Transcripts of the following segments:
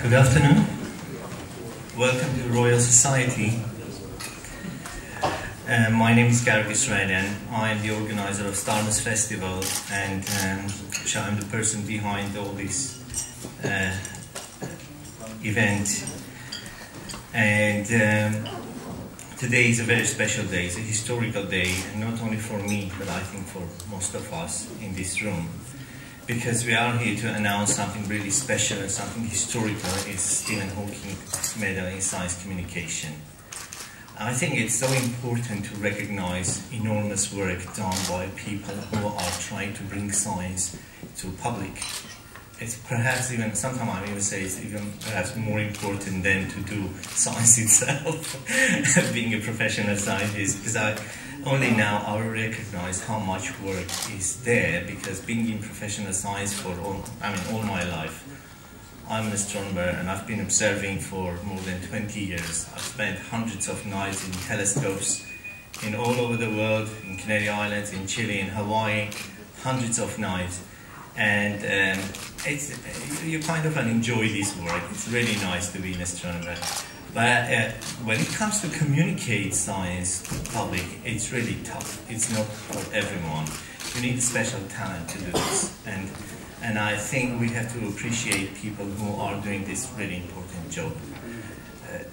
Good afternoon. Welcome to Royal Society. My name is Garik Israelian. I am the organizer of Starmus Festival, and I'm the person behind all this event. And today is a very special day. It's a historical day, and not only for me, but I think for most of us in this room. Because we are here to announce something really special and something historical. It's Stephen Hawking Medal in Science Communication. I think it's so important to recognize enormous work done by people who are trying to bring science to public. It's perhaps even, sometimes I even say it's even perhaps more important than to do science itself, being a professional scientist, because only now I recognize how much work is there, because being in professional science for all my life, I'm an astronomer and I've been observing for more than 20 years. I've spent hundreds of nights in telescopes in all over the world, in Canary Islands, in Chile, in Hawaii, hundreds of nights. And you kind of enjoy this work. It's really nice to be an astronomer. But when it comes to communicate science to the public, it's really tough. It's not for everyone. You need special talent to do this. And I think we have to appreciate people who are doing this really important job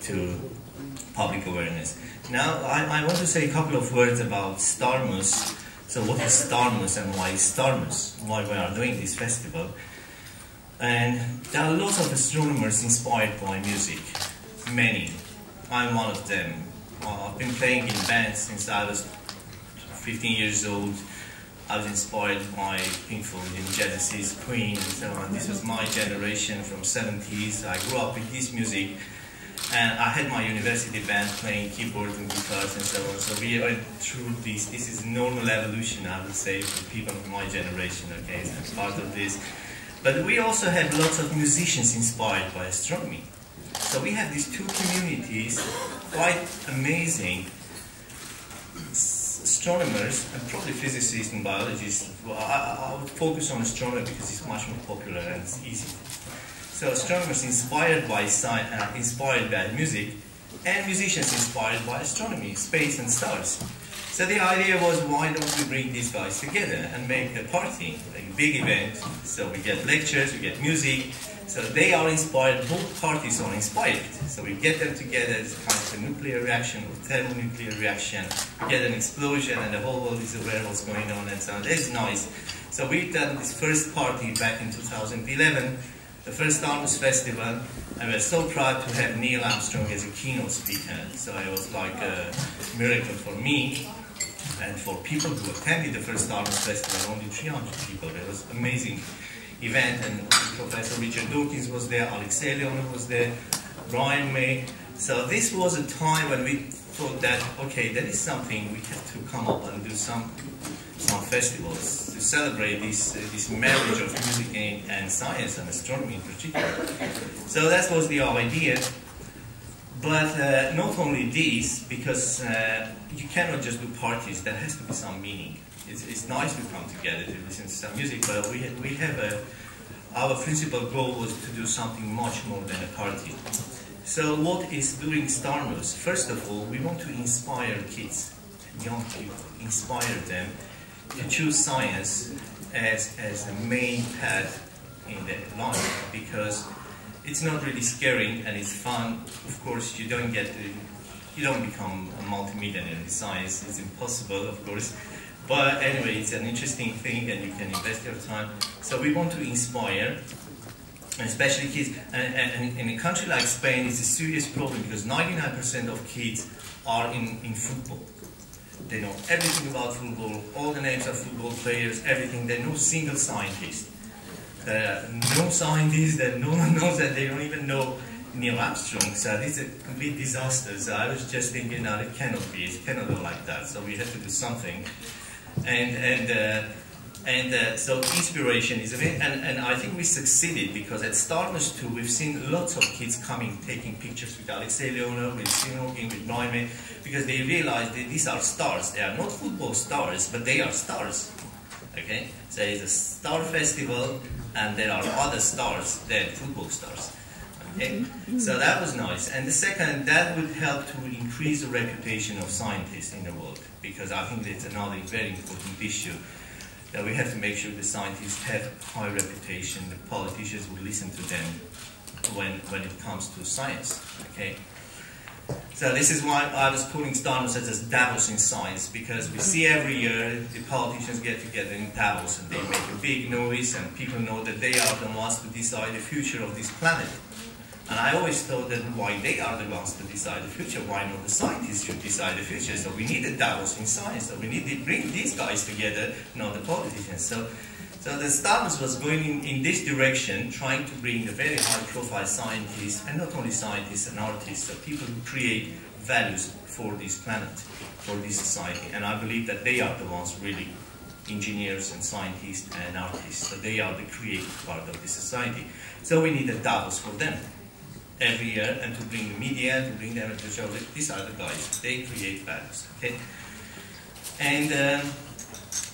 to public awareness. Now, I want to say a couple of words about Starmus. So what is Starmus and why is Starmus? Why we are doing this festival? And there are lots of astronomers inspired by music. Many. I'm one of them. I've been playing in bands since I was 15 years old. I was inspired by Pink Floyd and Genesis, Queen, and so on. This was my generation from 70s. I grew up with this music. And I had my university band playing keyboards and guitars and so on. So we went through this. This is normal evolution, I would say, for people of my generation, okay? So I'm part of this. But we also have lots of musicians inspired by astronomy. So we have these two communities, quite amazing astronomers and probably physicists and biologists. Well, I would focus on astronomy because it's much more popular and it's easy. So astronomers inspired by science, inspired by music, and musicians inspired by astronomy, space and stars. So the idea was, why don't we bring these guys together and make a party, like a big event. So we get lectures, we get music, so they are inspired, both parties are inspired. So we get them together, it's kind of a nuclear reaction or thermonuclear reaction, we get an explosion and the whole world is aware of what's going on and so on. That's nice. So we've done this first party back in 2011, the first Starmus Festival, and we're so proud to have Neil Armstrong as a keynote speaker. So it was like a miracle for me and for people who attended the first Starmus Festival, only 300 people. It was an amazing event, and Professor Richard Dawkin was there, Alexei Leonov was there, Brian May. So this was a time when we thought that, okay, that is something we have to come up and do some festivals to celebrate this marriage of music and science and astronomy in particular. So that was the idea. But not only this, because you cannot just do parties, there has to be some meaning. It's nice to come together to listen to some music, but we have our principal goal was to do something much more than a party. So what is doing Starmus? First of all, we want to inspire kids, young people, inspire them to choose science as the main path in their life, because it's not really scary and it's fun. Of course, you don't become a multimillionaire in science. It's impossible, of course. But anyway, it's an interesting thing and you can invest your time. So we want to inspire, and especially kids. And in a country like Spain, it's a serious problem because 99% of kids are in football. They know everything about football, all the names of football players, everything. They know single scientist. There are no scientists that no one knows, that they don't even know Neil Armstrong. So this is a complete disaster. So I was just thinking, no, it cannot be. It cannot go like that. So we have to do something. So inspiration is a bit, and I think we succeeded, because at Starmus 2 we've seen lots of kids coming, taking pictures with Alexei Leonov, with Stephen Hawking, with Brian, because they realize that these are stars. They are not football stars, but they are stars. Okay, so it's a star festival, and there are other stars than football stars. Okay? So that was nice. And the second, that would help to increase the reputation of scientists in the world, because I think that's another very important issue, that we have to make sure the scientists have high reputation, the politicians will listen to them when it comes to science. Okay? So this is why I was calling Starmus as Davos in science, because we see every year the politicians get together in Davos and they make a big noise and people know that they are the ones to decide the future of this planet. And I always thought that why they are the ones to decide the future, why not the scientists should decide the future? So we need a Davos in science, so we need to bring these guys together, not the politicians. So the Starmus was going in this direction, trying to bring the very high-profile scientists, and not only scientists and artists, so people who create values for this planet, for this society. And I believe that they are the ones really, engineers and scientists and artists. So they are the creative part of this society. So we need a Davos for them every year, and to bring the media, to bring them to show that these are the guys, they create values. Okay?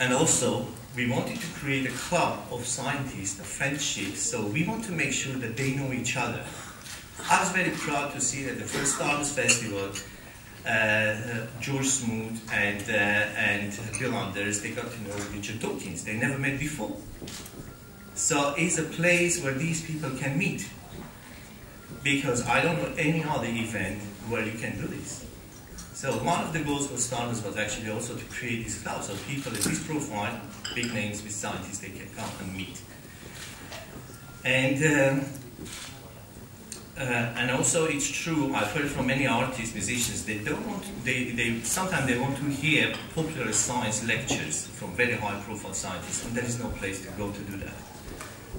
And also, we wanted to create a club of scientists, a friendship, so we want to make sure that they know each other. I was very proud to see that the first Starmus Festival, George Smoot and Bill Anders, they got to know Richard Dawkins. They never met before. So it's a place where these people can meet, because I don't know any other event where you can do this. So one of the goals for Starmus was actually also to create this club, so people at this profile, big names with scientists, they can come and meet. And also it's true, I've heard from many artists, musicians, they don't want to, sometimes they want to hear popular science lectures from very high profile scientists, and there is no place to go to do that.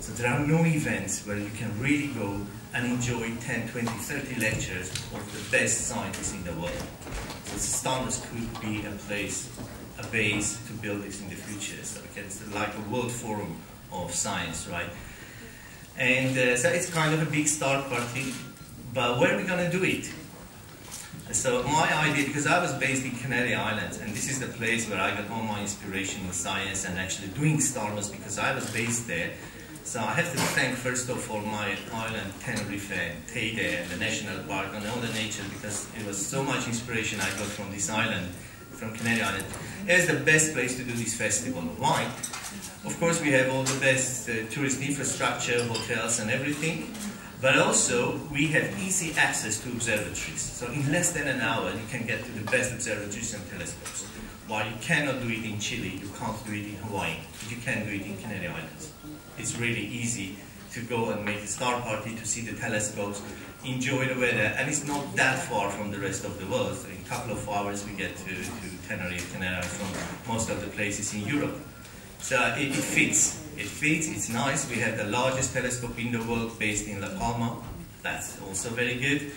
So there are no events where you can really go and enjoy 10, 20, 30 lectures of the best scientists in the world. So Starmus could be a place, a base to build this in the future. So it's like a world forum of science, right? And so it's kind of a big start party, but where are we going to do it? So my idea, because I was based in Canary Islands, and this is the place where I got all my inspiration in science and actually doing Starmus, because I was based there. So I have to thank first of all my island, Tenerife, Teide, and the National Park, and all the nature, because it was so much inspiration I got from this island, from Canary Island. It's the best place to do this festival. Why? Of course we have all the best tourist infrastructure, hotels and everything, but also we have easy access to observatories. So in less than an hour you can get to the best observatories and telescopes. While you cannot do it in Chile, you can't do it in Hawaii, but you can do it in Canary Islands. It's really easy to go and make a star party, to see the telescopes, enjoy the weather, and it's not that far from the rest of the world. So in a couple of hours we get to Tenerife, Canary, from most of the places in Europe. So it fits. It fits, it's nice. We have the largest telescope in the world based in La Palma. That's also very good.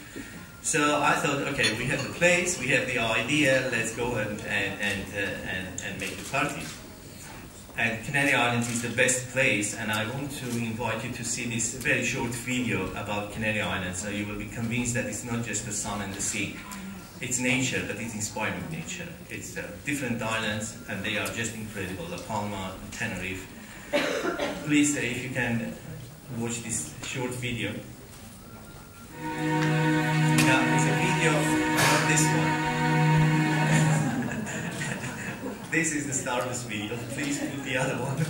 So I thought, okay, we have the place, we have the idea, let's go and make the party. And Canary Islands is the best place, and I want to invite you to see this very short video about Canary Islands, so you will be convinced that it's not just the sun and the sea. It's nature, but it's inspired with nature. It's different islands, and they are just incredible. La Palma, Tenerife. Please, if you can watch this short video. Now, there's a video of this one. This is the Starmus video. Please put the other one.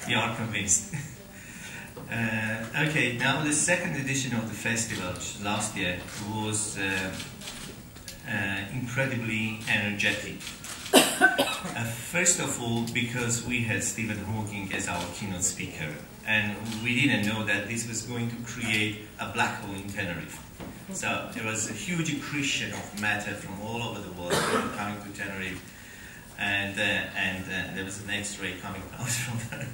You are convinced. Okay, now the second edition of the festival last year was incredibly energetic. First of all, because we had Stephen Hawking as our keynote speaker, and we didn't know that this was going to create a black hole in Tenerife. So there was a huge accretion of matter from all over the world coming to Tenerife, and there was an X-ray coming out from there.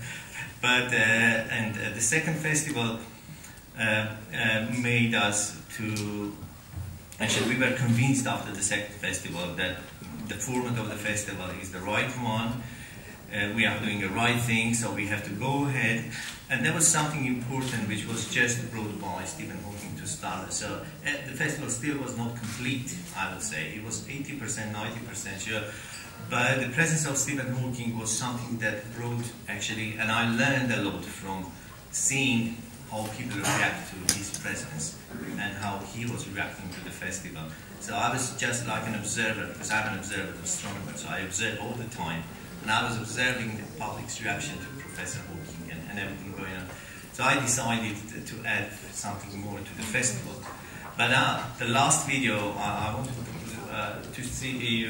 But the second festival made us to. Actually, we were convinced after the second festival that the format of the festival is the right one. We are doing the right thing, so we have to go ahead. And there was something important which was just brought by Stephen Hawking to start. So the festival still was not complete, I would say. It was 80%, 90% sure. But the presence of Stephen Hawking was something that brought actually, and I learned a lot from seeing how people react to his presence and how he was reacting to the festival. So I was just like an observer, because I'm an observer, an astronomer, so I observe all the time. And I was observing the public's reaction to Professor Hawking and everything going on. So I decided to add something more to the festival. But the last video, I wanted to see you,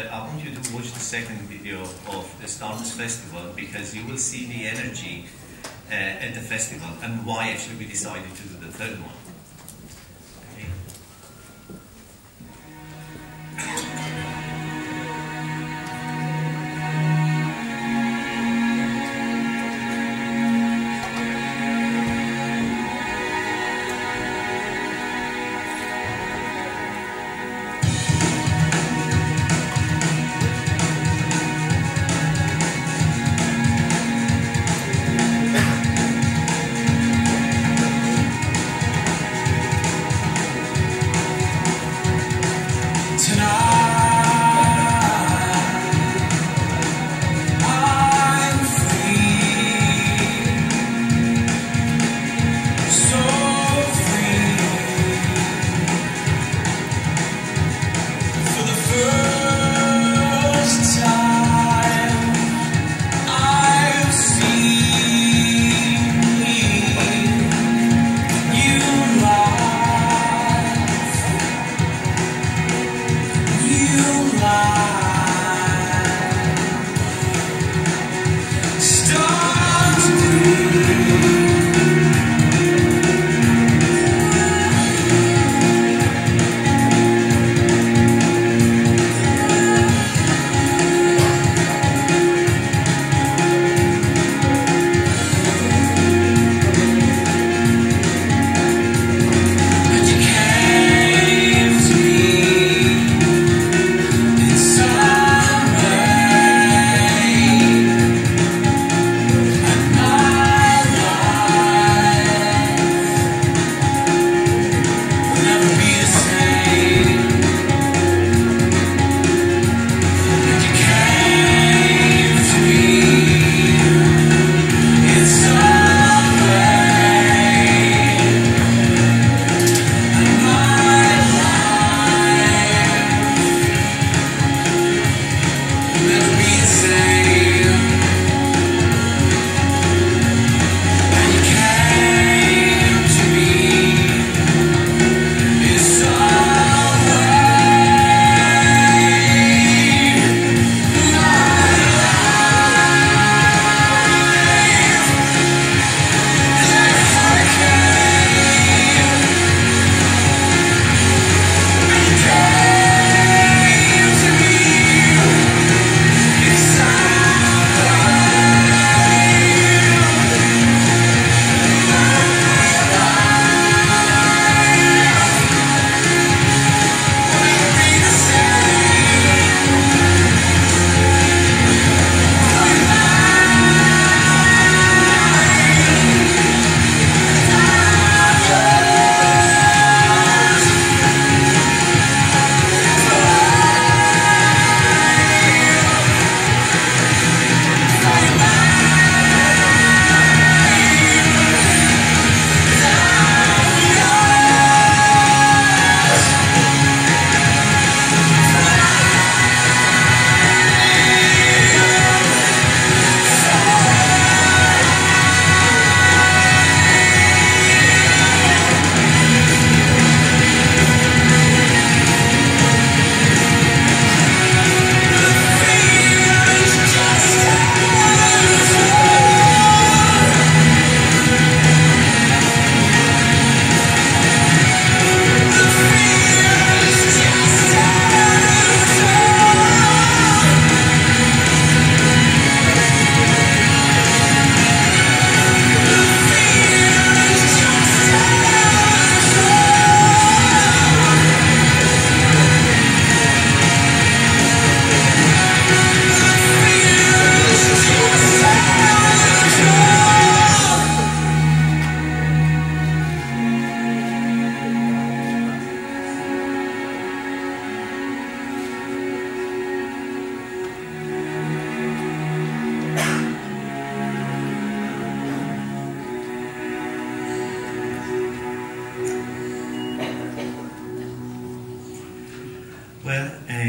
I want you to watch the second video of the Starmus Festival, because you will see the energy at the festival and why actually we decided to do the third one. Okay.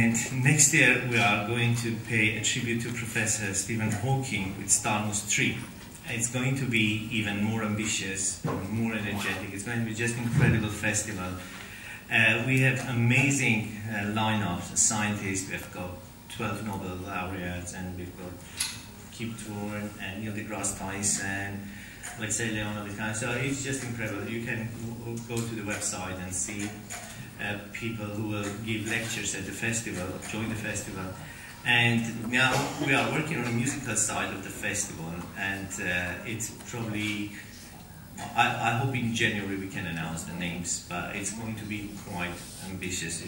And next year we are going to pay a tribute to Professor Stephen Hawking with Starmus Tree. It's going to be even more ambitious, more energetic. It's going to be just an incredible festival. We have amazing lineup of scientists. We have got 12 Nobel laureates, and we've got Kip Thorne and Neil deGrasse Tyson, Alexei Leonov. So it's just incredible. You can go to the website and see people who will give lectures at the festival, join the festival. And now we are working on the musical side of the festival, and it's probably, I hope in January we can announce the names, but it's going to be quite ambitious.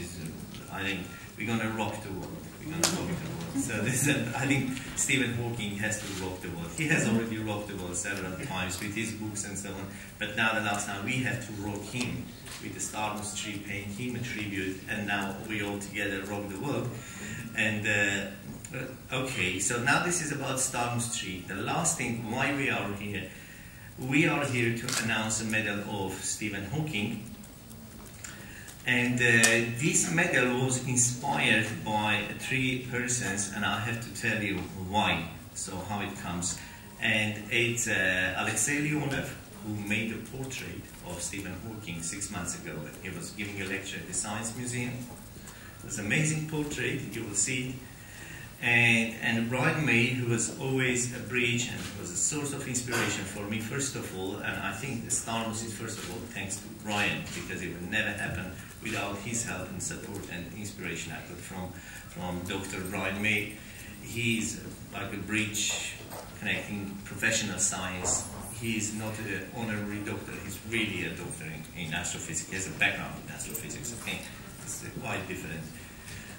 I think we're going to rock the world. We're going to rock the world. So this, I think Stephen Hawking has to rock the world. He has already rocked the world several times with his books and so on, but now the last time we have to rock him with the Starmus Tree, paying him a tribute, and now we all together rock the world. And okay, so now this is about Starmus Tree. The last thing, why we are here to announce a medal of Stephen Hawking. And this medal was inspired by 3 persons, and I have to tell you why, so how it comes. And it's Alexei Leonov, who made a portrait of Stephen Hawking 6 months ago. He was giving a lecture at the Science Museum. It was an amazing portrait, you will see it. And Brian May, who was always a bridge and was a source of inspiration for me, first of all, and I think the Starmus is first of all thanks to Brian, because it would never happen without his help and support and inspiration I got from Dr. Brian May. He's like a bridge connecting professional science. He's not an honorary doctor, he's really a doctor in astrophysics. He has a background in astrophysics, I think. It's quite different.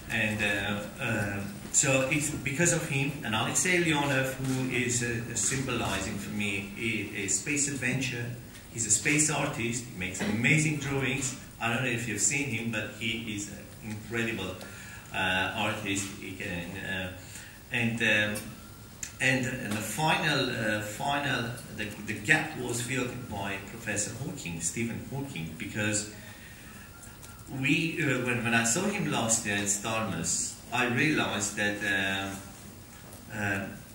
And so it's because of him, and Alexei Leonov, who is symbolizing for me a space adventure. He's a space artist, he makes amazing drawings. I don't know if you've seen him, but he is an incredible artist. He can, and the final, the gap was filled by Professor Hawking, Stephen Hawking, because when I saw him last year at Starmus, I realized that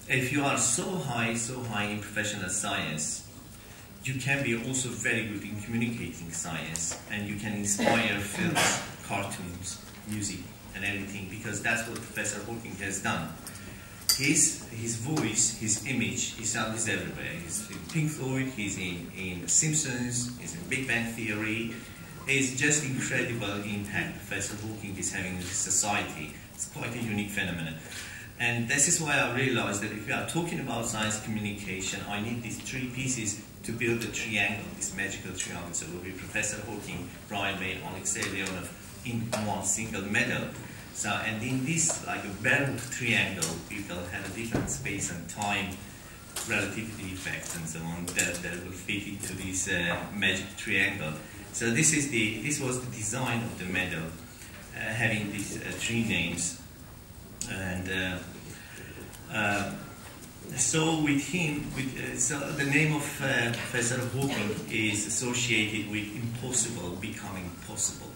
if you are so high in professional science, you can be also very good in communicating science, and you can inspire films, cartoons, music, and everything, because that's what Professor Hawking has done. His voice, his image, his sound is everywhere. He's in Pink Floyd, he's in Simpsons, he's in Big Bang Theory. It's just incredible impact Professor Hawking is having in society. It's quite a unique phenomenon. And this is why I realized that if we are talking about science communication, I need these 3 pieces to build a triangle, this magical triangle. So it will be Professor Hawking, Brian May, Alexei Leonov in one single medal. So, and in this, like a Bernoulli triangle, people have a different space and time, relativity effects and so on, that will fit into this magic triangle. So this was the design of the medal, having these 3 names. And so with him, so the name of Professor Hawking is associated with impossible becoming possible.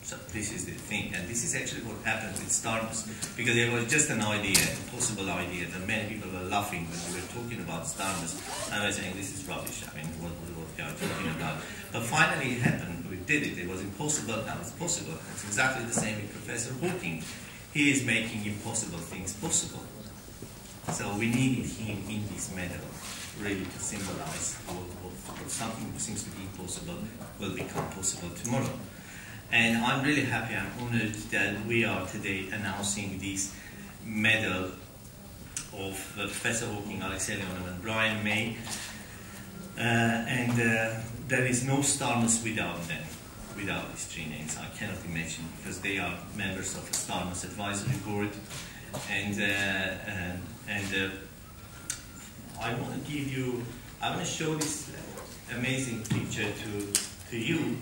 So this is the thing, and this is actually what happened with Starmus, because it was just an idea, a possible idea, that many people were laughing when we were talking about Starmus. I was saying, this is rubbish, I mean, what they are talking about. But finally it happened, we did it, it was impossible, now it's possible. It's exactly the same with Professor Hawking. He is making impossible things possible. So we needed him in this medal, really to symbolize what something that seems to be impossible will become possible tomorrow. And I'm really happy, I'm honored that we are today announcing this medal of Professor Hawking, Alexei Leonov, and Brian May. There is no Starmus without them, without these 3 names. I cannot imagine, because they are members of the Starmus Advisory Board. I want to give you, I want to show this amazing picture to you.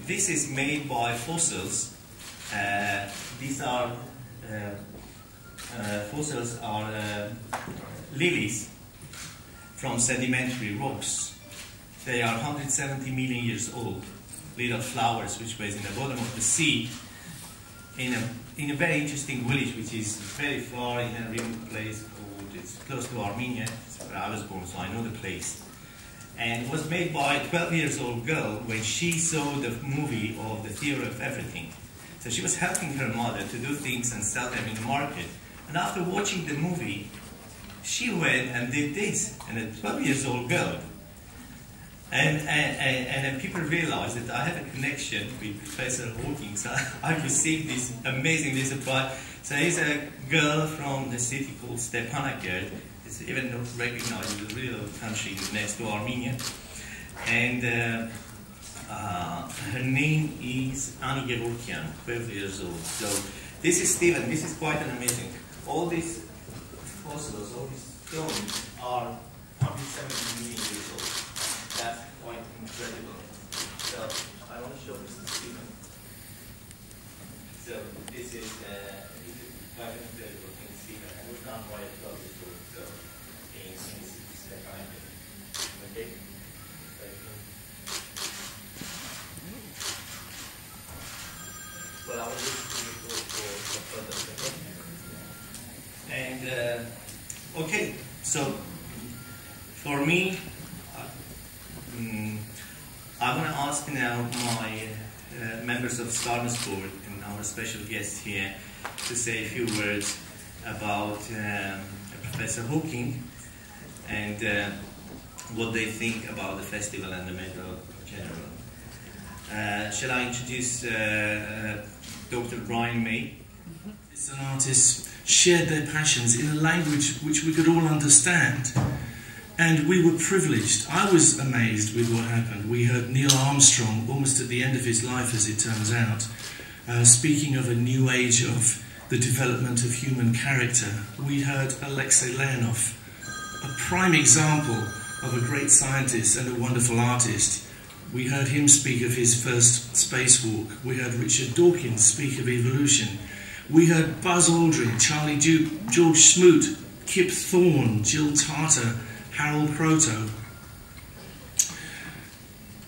This is made by fossils. These are fossils are lilies from sedimentary rocks. They are 170 million years old. Little flowers which were in the bottom of the sea. in a very interesting village, which is very far in a remote place called, it's close to Armenia. It's where I was born, so I know the place. And it was made by a 12-year-old girl when she saw the movie of The Theory of Everything. So she was helping her mother to do things and sell them in the market. And after watching the movie, she went and did this, and a 12-year-old girl. And then people realized that I have a connection with Professor Hawking, so I received this amazing surprise. So he's a girl from the city called Stepanakert. It's even not recognized as a real country next to Armenia. And her name is Ani Gevorkian, 12 years old. So this is Stephen. This is quite an amazing. All these fossils, all these stones are 170 million years old. That's quite incredible. So I want to show this to Stephen. So this is quite an incredible thing, Stephen, and we've done quite a lot before. So in this step I did. Okay. Well, I will leave it for further. And okay, so for me. I want to ask now my members of Starmus Board and our special guest here to say a few words about Professor Hawking and what they think about the festival and the medal in general. Shall I introduce Dr. Brian May? And artists shared their passions in a language which we could all understand. And we were privileged. I was amazed with what happened. We heard Neil Armstrong, almost at the end of his life as it turns out, speaking of a new age of the development of human character. We heard Alexei Leonov, a prime example of a great scientist and a wonderful artist. We heard him speak of his first spacewalk. We heard Richard Dawkin speak of evolution. We heard Buzz Aldrin, Charlie Duke, George Smoot, Kip Thorne, Jill Tarter, Harry Kroto,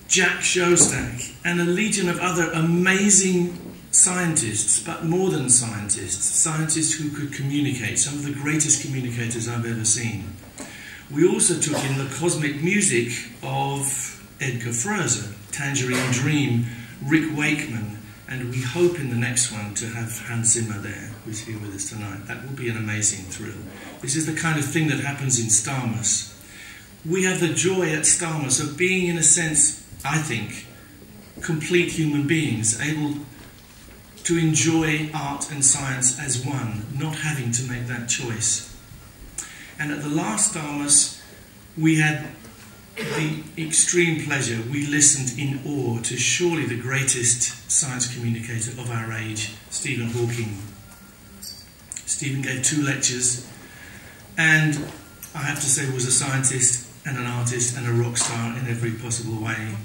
Jack Szostak, and a legion of other amazing scientists, but more than scientists, scientists who could communicate, some of the greatest communicators I've ever seen. We also took in the cosmic music of Edgar Froese, Tangerine Dream, Rick Wakeman, and we hope in the next one to have Hans Zimmer there, who's here with us tonight. That will be an amazing thrill. This is the kind of thing that happens in Starmus. We have the joy at Starmus of being, in a sense, I think, complete human beings, able to enjoy art and science as one, not having to make that choice. And at the last Starmus, we had the extreme pleasure, we listened in awe to surely the greatest science communicator of our age, Stephen Hawking. Stephen gave 2 lectures, and I have to say was a scientist and an artist and a rock star in every possible way.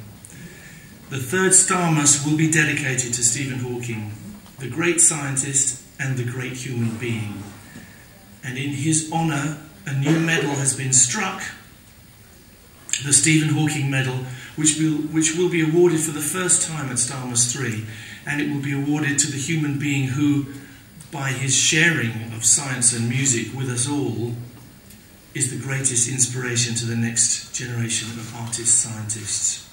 The third Starmus will be dedicated to Stephen Hawking, the great scientist and the great human being. And in his honour, a new medal has been struck, the Stephen Hawking Medal, which will be awarded for the first time at Starmus 3, and it will be awarded to the human being who, by his sharing of science and music with us all, is the greatest inspiration to the next generation of artists, scientists.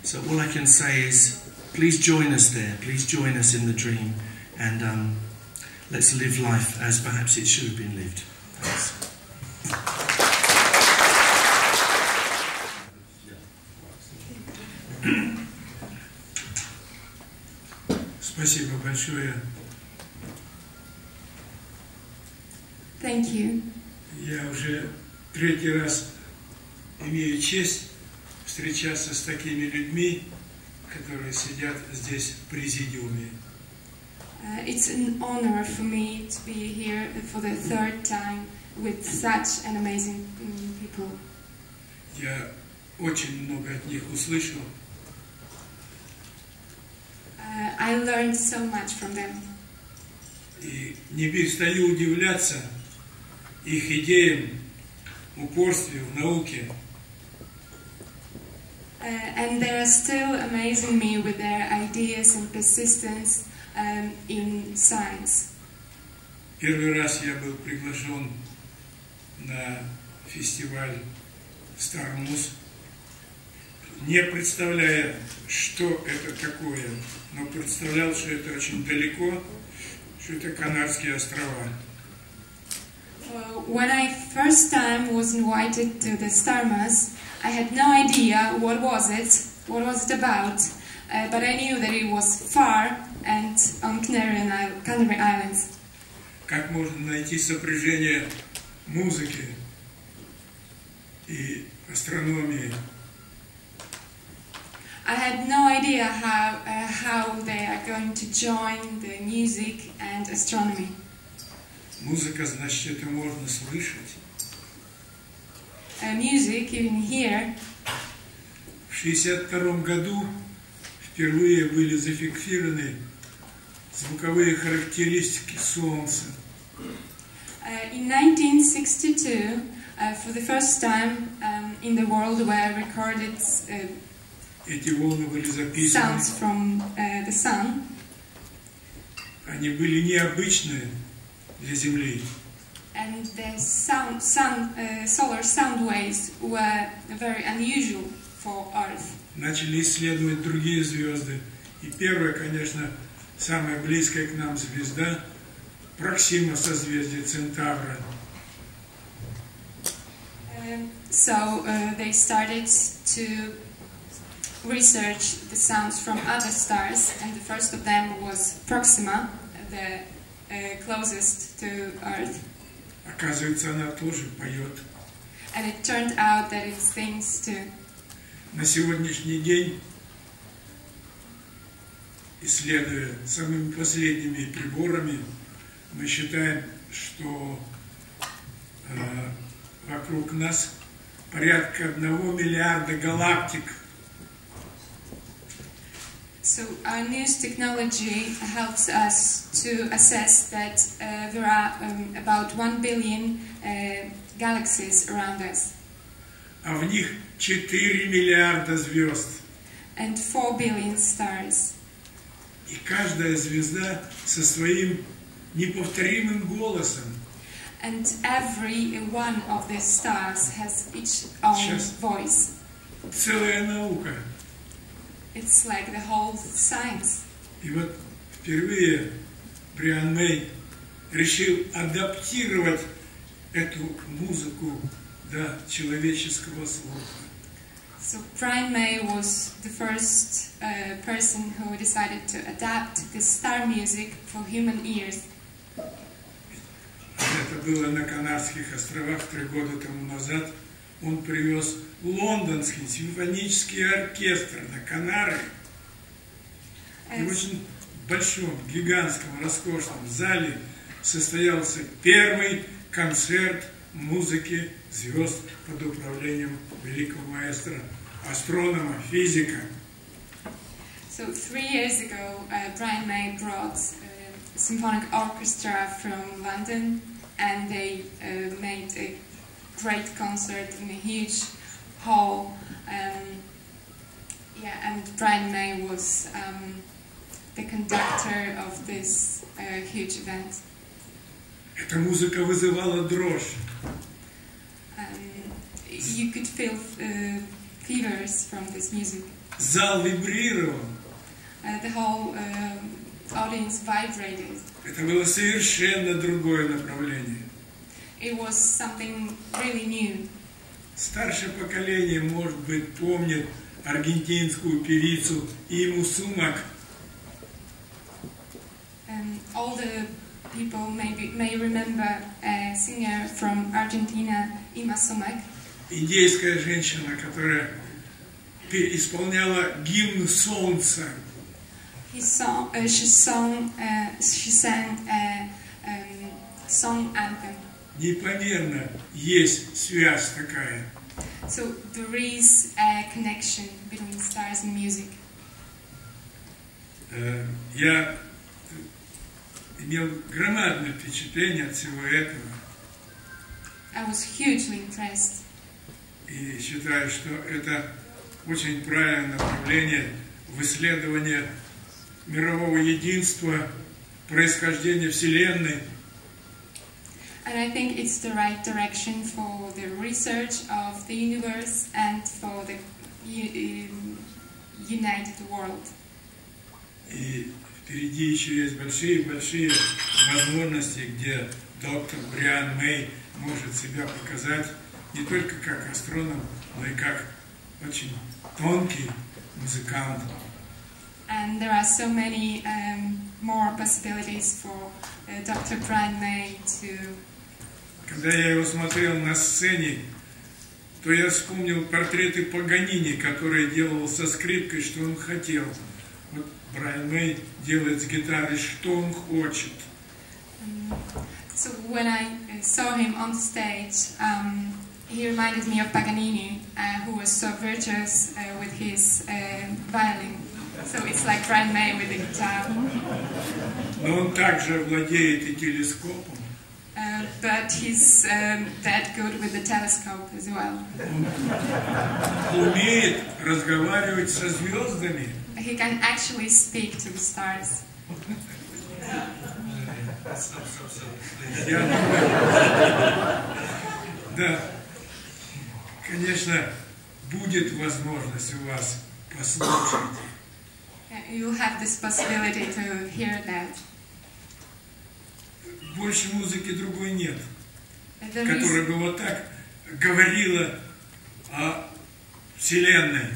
So all I can say is, please join us there, please join us in the dream, and let's live life as perhaps it should have been lived. Thanks. Спасибо большое. Thank you. Я уже 3-й раз имею честь встречаться с такими людьми, которые сидят здесь в президиуме. It's an honor for me to be here for the 3rd time with such an amazing people. Я очень много от них услышал. I learned so much from them. И не перестаю удивляться их идеям, упорству в науке. And they are still amazing me with their ideas and persistence in science. Первый раз я был приглашен на фестиваль Starmus, не представляя, что это такое, но представлял, что это очень далеко, что это Канарские острова. When I first time was invited to the Starmus, I had no idea what was it about, but I knew that it was far and on Canary Islands. Как можно найти сопряжение музыки и астрономии? I had no idea how they are going to join the music and astronomy. Музыка, значит, это можно слышать. Music you can hear. В 1962 году впервые были зафиксированы звуковые характеристики Солнца. In 1962, for the first time in the world, were recorded Эти волны были записаны. sounds from the sun. Они были необычные для Земли. And the solar sound waves were very unusual for Earth. Начали исследовать другие звезды. И первая, конечно, самая близкая к нам звезда – Проксима созвездие Центавра. So they started to research the sounds from other stars, and the first of them was Proxima, the closest to Earth. Оказывается, она тоже поет. And it turned out that it sings too. На сегодняшний день, исследуя самыми последними приборами, мы считаем, что вокруг нас порядка 1 миллиарда галактик. So our news technology helps us to assess that there are about 1 billion galaxies around us. А в них 4 миллиарда звезд. And 4 billion stars. И каждая звезда со своим неповторимым голосом. And every one of these stars has its own voice. Целая наука. It's like the whole science. И вот впервые Брайан Мэй решил адаптировать эту музыку до человеческого слуха. So Brian May was the first person who decided to adapt the star music for human ears. Это было на Канарских островах 3 года тому назад. Он привез лондонский симфонический оркестр на Канары. И в очень большом, гигантском, роскошном зале состоялся первый концерт музыки звезд под управлением великого маэстро, астронома, физика. So 3 years ago, Brian May brought a symphonic orchestra from London, and they made a great concert in a huge hall. And Brian May was the conductor of this huge event. Эта музыка вызывала дрожь. You could feel fevers from this music. Зал вибрировал. The whole audience vibrated. Это было совершенно другое направление. It was something really new. Старшее поколение, может быть, помнит аргентинскую певицу Иму Сумак. Older people may remember a singer from Argentina, Ima Sumac. Индейская женщина, которая исполняла гимн солнца. She sang a song anthem. Непомерно есть связь такая. So there is a connection between stars and music. Я имел громадное впечатление от всего этого. I was hugely impressed. И считаю, что это очень правильное направление в исследовании мирового единства, происхождения Вселенной. And I think it's the right direction for the research of the universe and for the united world. И впереди еще есть большие-большие возможности, где доктор Бриан Мэй может себя показать не только как астроном, но и как очень тонкий музыкант. And there are so many more possibilities for Dr. Brian May to... Когда я его смотрел на сцене, то я вспомнил портреты Паганини, которые делал со скрипкой, что он хотел. Вот Брайан Мэй делает с гитарой, что он хочет. So when I saw him on stage, he reminded me of Paganini, who was so virtuous with his violin. So it's like Brian May with the guitar. Но он также владеет и телескопом. But he's that good with the telescope as well. Он умеет разговаривать со звездами. He can actually speak to the stars. Я думаю, да, конечно, будет возможность у вас послушать. You'll have this possibility to hear that. Больше музыки другой нет, которая бы вот так говорила о Вселенной.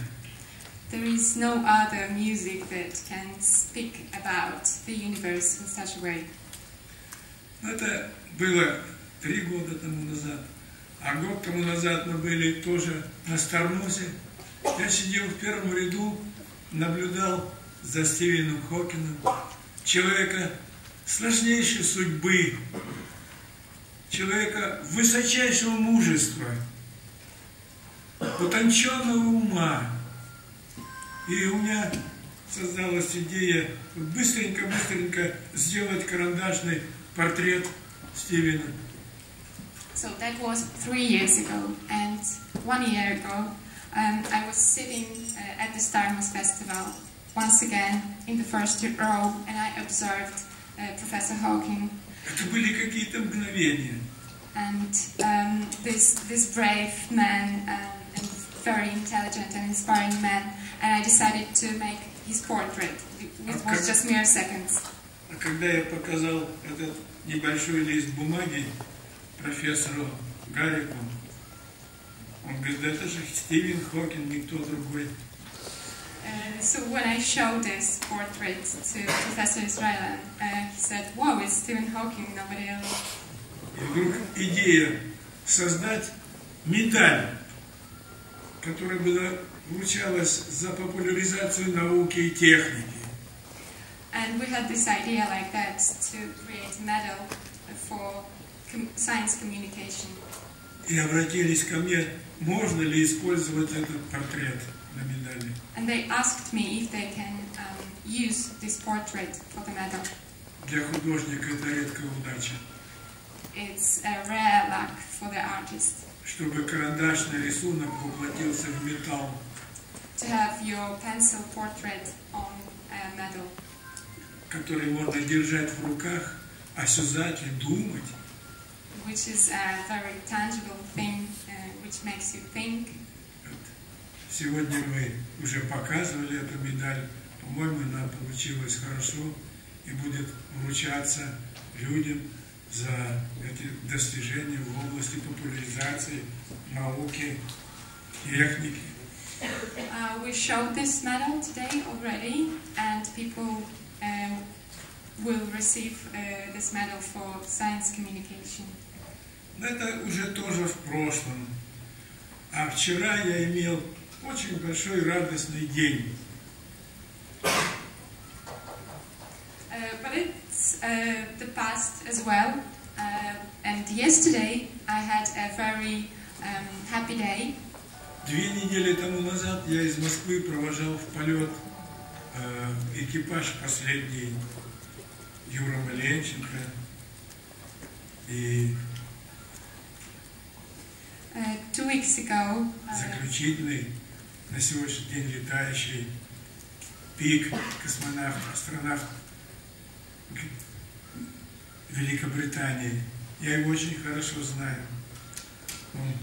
There is no other music that can speak about the universe in such a way. Это было 3 года тому назад. А год тому назад мы были тоже на Стармусе. Я сидел в первом ряду, наблюдал за Стивеном Хокингом, человека сложнейшей судьбы, человека высочайшего мужества, утонченного ума. И у меня создалась идея быстренько сделать карандашный портрет Стивена. So that was 3 years ago, and 1 year ago I was sitting at the Starmus Festival once again in the first row, and I observed Professor Hawking. Это были какие-то мгновения. And this brave man and very intelligent and inspiring man, and I decided to make his portrait. It was just mere seconds. А когда я показал этот небольшой лист бумаги профессору Гарику, он говорит, да это же Стивен Хокинг, никто другой. So when I showed this portrait to Professor Israelian, he said, "Wow, it's Stephen Hawking, nobody else." И вдруг идея создать медаль, которая была вручалась за популяризацию науки и техники. And we had this idea like that to create a medal for science communication. И обратились ко мне, можно ли использовать этот портрет на медали. And they asked me if they can use this portrait for the medal. Для художника это редкая удача. It's a rare luck for the artist. Чтобы карандашный рисунок воплотился в металл. To have your pencil portrait on a medal. Который можно держать в руках, осязать и думать. Which is a very tangible thing, which makes you think. Сегодня мы уже показывали эту медаль. По-моему, она получилась хорошо и будет вручаться людям за эти достижения в области популяризации науки, техники. We showed this medal today already, and people will receive this medal for science communication. Это уже тоже в прошлом. А вчера я имел очень большой радостный день. But it's the past as well. And yesterday I had a very happy day. 2 недели тому назад я из Москвы провожал в полет экипаж последний Юра Маленченко и 2 weeks ago, заключительный на сегодняшний день летающий Пик, космонавт, астронавт Великобритании. Я его очень хорошо знаю. Он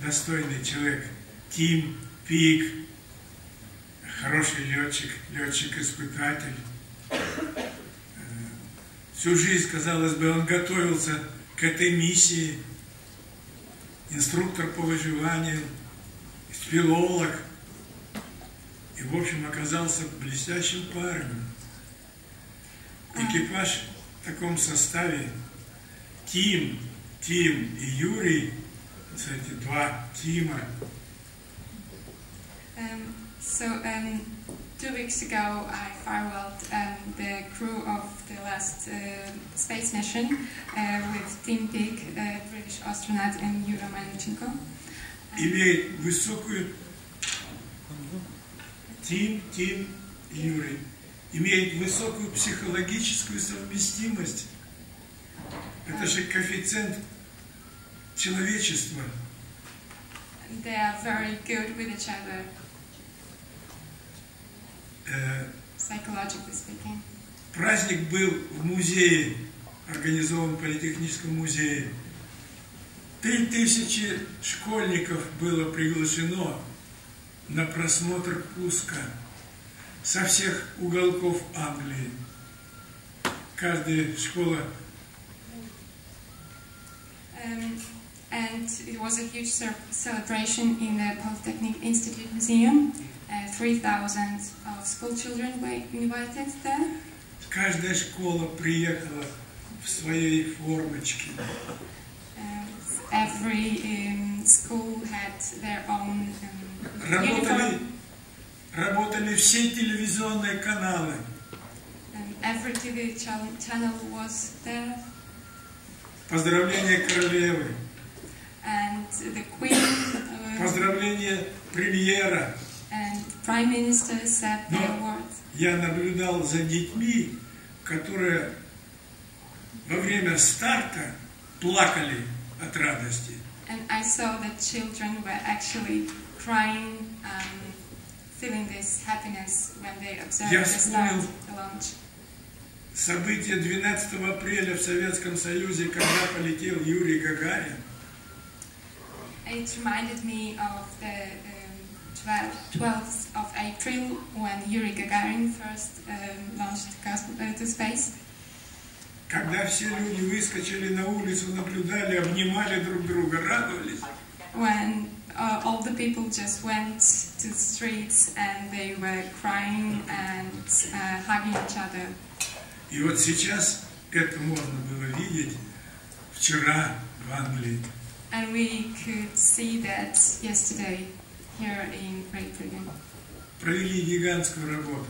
достойный человек. Тим Пик, хороший летчик, летчик-испытатель. Всю жизнь, казалось бы, он готовился к этой миссии. Инструктор по выживанию, спелеолог. И, в общем, оказался блестящим парнем. Экипаж в таком составе. Тим и Юрий, кстати, два Тима. So 2 weeks ago I farewelled the crew of the last space mission with Tim Peake, British astronaut, and Yura Manichenko. Имеет высокую... Тим и Юрий. Имеет высокую психологическую совместимость. Это же коэффициент человечества. They are very good with each other, psychologically speaking. Праздник был в музее, организован в Политехническом музее. 3000 школьников было приглашено на просмотр пуска со всех уголков Англии. Каждая школа. And it was a huge celebration in the Polytechnic Institute Museum. 3,000 of school children were invited there. Каждая школа приехала в своей формочке. Every school had their own uniform. Работали все телевизионные каналы. Every TV channel was there. Поздравления королевы. And the Queen. Поздравления премьера. And Prime Minister said their words. Я наблюдал за детьми, которые во время старта плакали от радости. And I saw that children were actually crying, feeling this happiness when they observed the start, the launch. Событие 12 апреля в Советском Союзе, когда полетел Юрий Гагарин. It reminded me of the 12th of April when Yuri Gagarin first launched to space. Когда все люди выскочили на улицу, наблюдали, обнимали друг друга, радовались. When all the people just went to the streets and they were crying and hugging each other. И вот сейчас это можно было видеть вчера в Англии. And we could see that yesterday here in Great Britain. Провели гигантскую работу.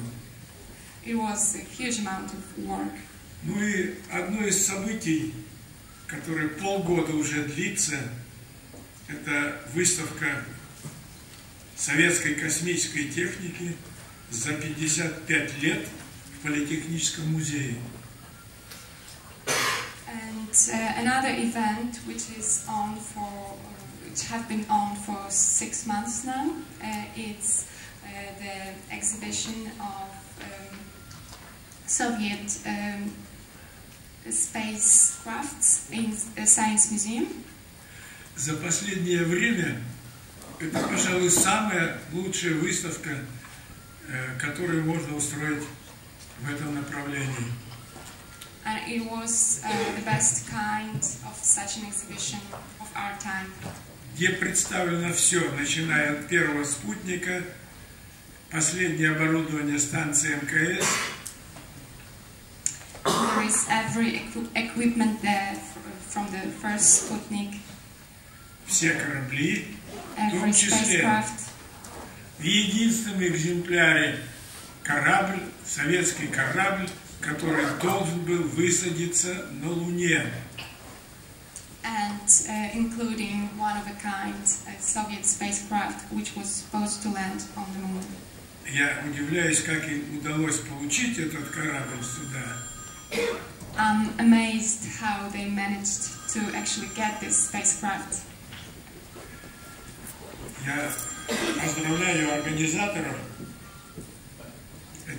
It was a huge amount of work. Ну и одно из событий, которое полгода уже длится, это выставка советской космической техники за 55 лет в Политехническом музее. And another event which is on for, which have been on for 6 months now, it's the exhibition of Soviet spacecrafts in the Science Museum. За последнее время это, пожалуй, самая лучшая выставка, которую можно устроить в этом направлении. And it was the best kind of such an exhibition of our time. Где представлено все, начиная от первого спутника, последнее оборудование станции МКС. There is every equipment there from the first Sputnik. Все корабли, в том Every числе spacecraft. в единственном экземпляре корабль, советский корабль, который должен был высадиться на Луне. And including one of a kind, a Soviet spacecraft which was supposed to land on the moon. Я удивляюсь, как им удалось получить этот корабль сюда. I'm amazed how they managed to actually get this spacecraft. Я поздравляю организаторов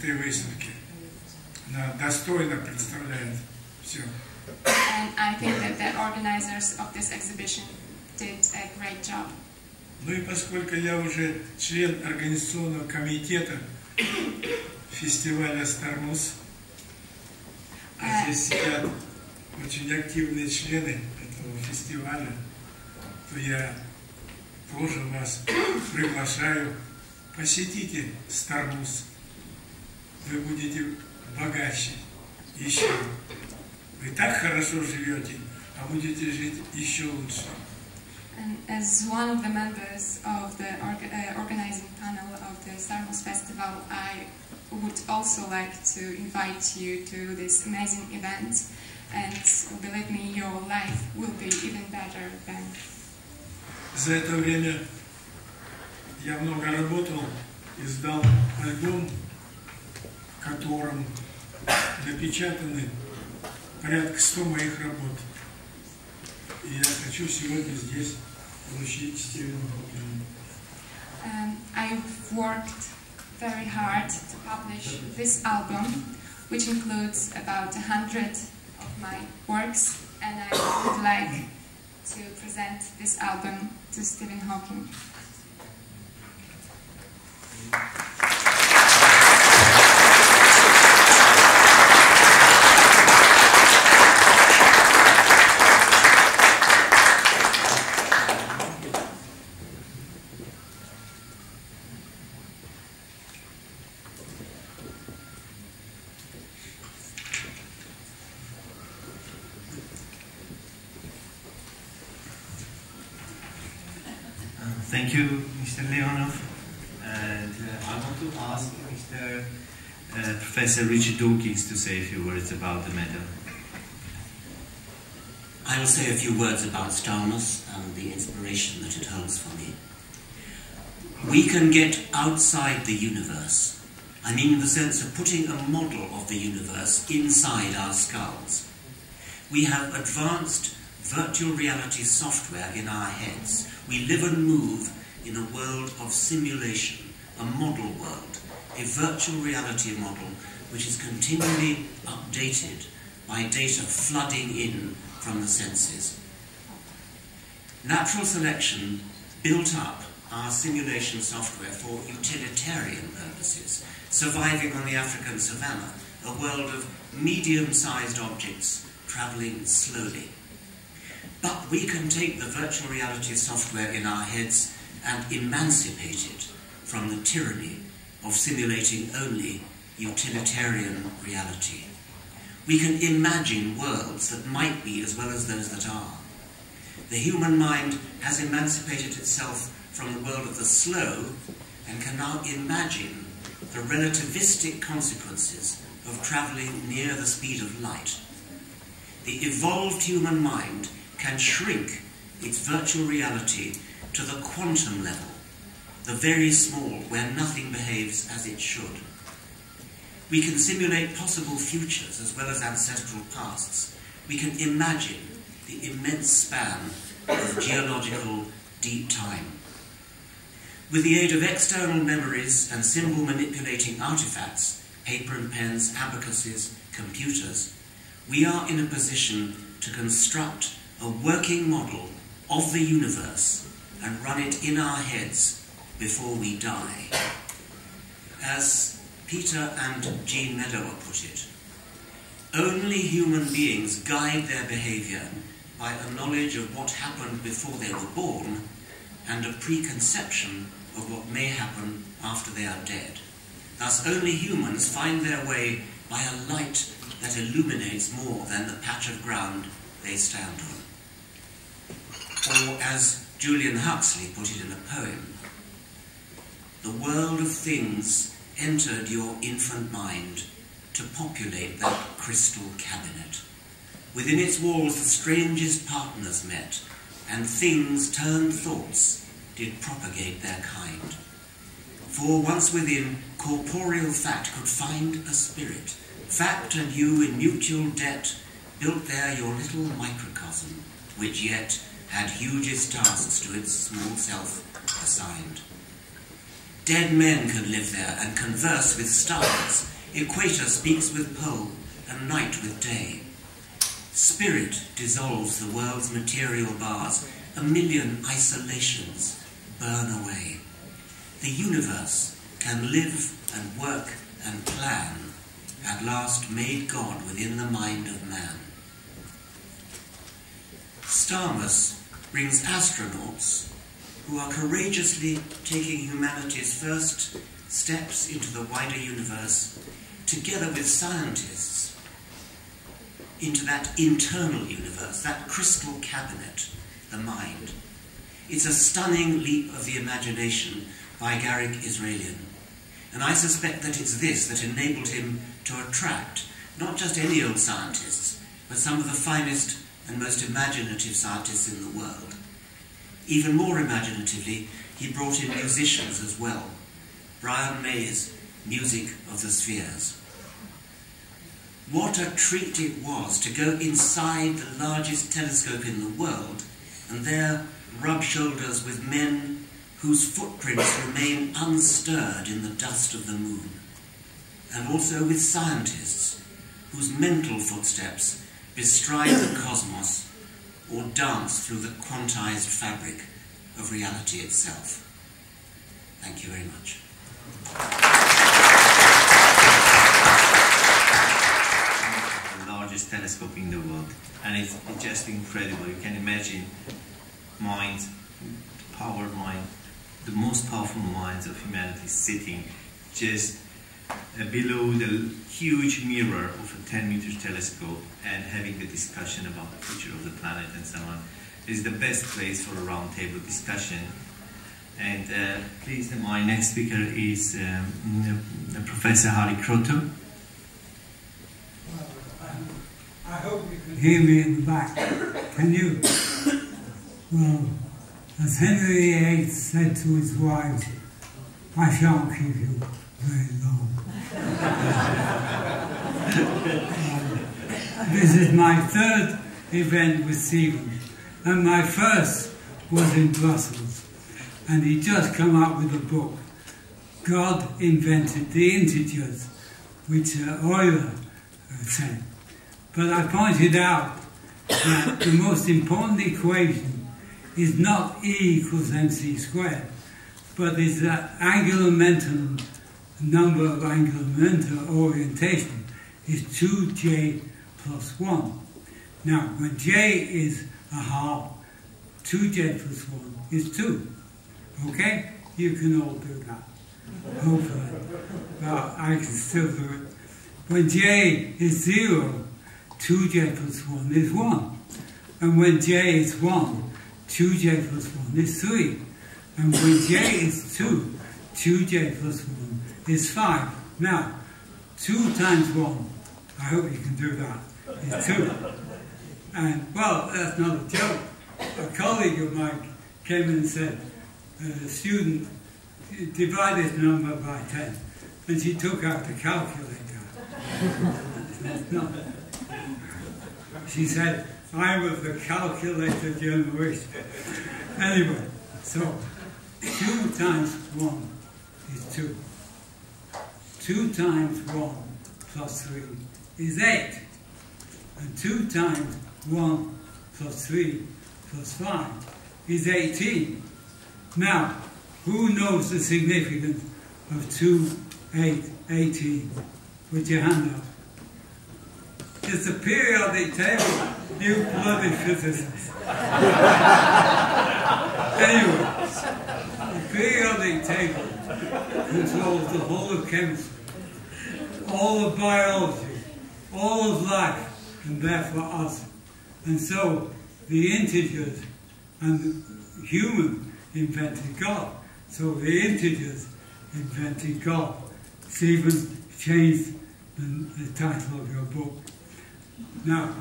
этой выставки. Она достойно представляет все. And I think that the organizers of this exhibition did a great job. Ну и поскольку я уже член организационного комитета фестиваля Starmus, а здесь сидят очень активные члены этого фестиваля, то я тоже вас приглашаю, посетите Starmus. Вы будете богаче еще. Вы так хорошо живете, а будете жить еще лучше. And as one of the members of the organizing panel of the Starmus Festival, I would also like to invite you to this amazing event. And believe me, your life will be even better than. За это время я много работал, издал альбом, в котором напечатаны порядка 100 моих работ. И я хочу сегодня здесь получить Стивена Хокинга. I've worked very hard to publish this album, which includes about 100 of my works, and I would like to present this album to Stephen Hawking. Thank you, Mr. Leonov. And I want to ask Mr. Professor Richard Dawkins to say a few words about the medal. I will say a few words about Starmus and the inspiration that it holds for me. We can get outside the universe. I mean in the sense of putting a model of the universe inside our skulls. We have advanced virtual reality software in our heads. We live and move in a world of simulation, a model world, a virtual reality model which is continually updated by data flooding in from the senses. Natural selection built up our simulation software for utilitarian purposes, surviving on the African savannah, a world of medium-sized objects travelling slowly. But we can take the virtual reality software in our heads and emancipate it from the tyranny of simulating only utilitarian reality. We can imagine worlds that might be as well as those that are. The human mind has emancipated itself from the world of the slow and can now imagine the relativistic consequences of travelling near the speed of light. The evolved human mind can shrink its virtual reality to the quantum level, the very small, where nothing behaves as it should. We can simulate possible futures as well as ancestral pasts. We can imagine the immense span of geological deep time. With the aid of external memories and symbol manipulating artifacts, paper and pens, abacuses, computers, we are in a position to construct a working model of the universe and run it in our heads before we die. As Peter and Jean Meadower put it, only human beings guide their behaviour by a knowledge of what happened before they were born and a preconception of what may happen after they are dead. Thus only humans find their way by a light that illuminates more than the patch of ground they stand on. Or, as Julian Huxley put it in a poem, the world of things entered your infant mind to populate that crystal cabinet. Within its walls the strangest partners met, and things turned thoughts did propagate their kind. For once within, corporeal fact could find a spirit. Fact and you in mutual debt built there your little microcosm, which yet had hugest tasks to its small self assigned. Dead men can live there and converse with stars, Equator speaks with pole, and night with day. Spirit dissolves the world's material bars, a million isolations burn away. The universe can live and work and plan, at last made God within the mind of man. Starmus brings astronauts who are courageously taking humanity's first steps into the wider universe, together with scientists, into that internal universe, that crystal cabinet, the mind. It's a stunning leap of the imagination by Garik Israelian, and I suspect that it's this that enabled him to attract not just any old scientists, but some of the finest and most imaginative scientists in the world. Even more imaginatively, he brought in musicians as well. Brian May's Music of the Spheres. What a treat it was to go inside the largest telescope in the world and there rub shoulders with men whose footprints remain unstirred in the dust of the moon, and also with scientists whose mental footsteps bestride the cosmos or dance through the quantized fabric of reality itself. Thank you very much. The largest telescope in the world, and it's just incredible. You can imagine minds, powered mind, the most powerful minds of humanity sitting just below the huge mirror of a 10-meter telescope and having a discussion about the future of the planet and so on. It's the best place for a roundtable discussion. And please, my next speaker is Professor Harry Kroto. I hope you can hear me in the back. Can you? Well, as Henry VIII said to his wives, I shan't keep you very long. This is my third event with Stephen, and my first was in Brussels, and he just come out with a book, God Invented the Integers, which Euler said. But I pointed out that the most important equation is not E equals mc squared, but is that angular momentum, number of angular momentum orientation is 2j plus 1. Now, when j is a half, 2j plus 1 is 2. Okay? You can all do that. Hopefully. But I can still do it. When j is 0, 2j plus 1 is 1. And when j is 1, 2j plus 1 is 3. And when j is 2, 2j plus 1 is 5. Now, 2 times 1, I hope you can do that, is 2. And, well, that's not a joke. A colleague of mine came in and said, student, divide this number by 10. And she took out the calculator. She said, I was the calculator generation. Anyway, so 2 times 1 is 2. 2 times 1 plus 3 is 8. And 2 times 1 plus 3 plus 5 is 18. Now, who knows the significance of 2, 8, 18? Put your hand up. It's a periodic table, you bloody physicists. Anyway, the periodic table controls the whole of chemistry, all of biology, all of life, and therefore us. And so the integers and the human invented God. So the integers invented God. Stephen changed the title of your book. Now,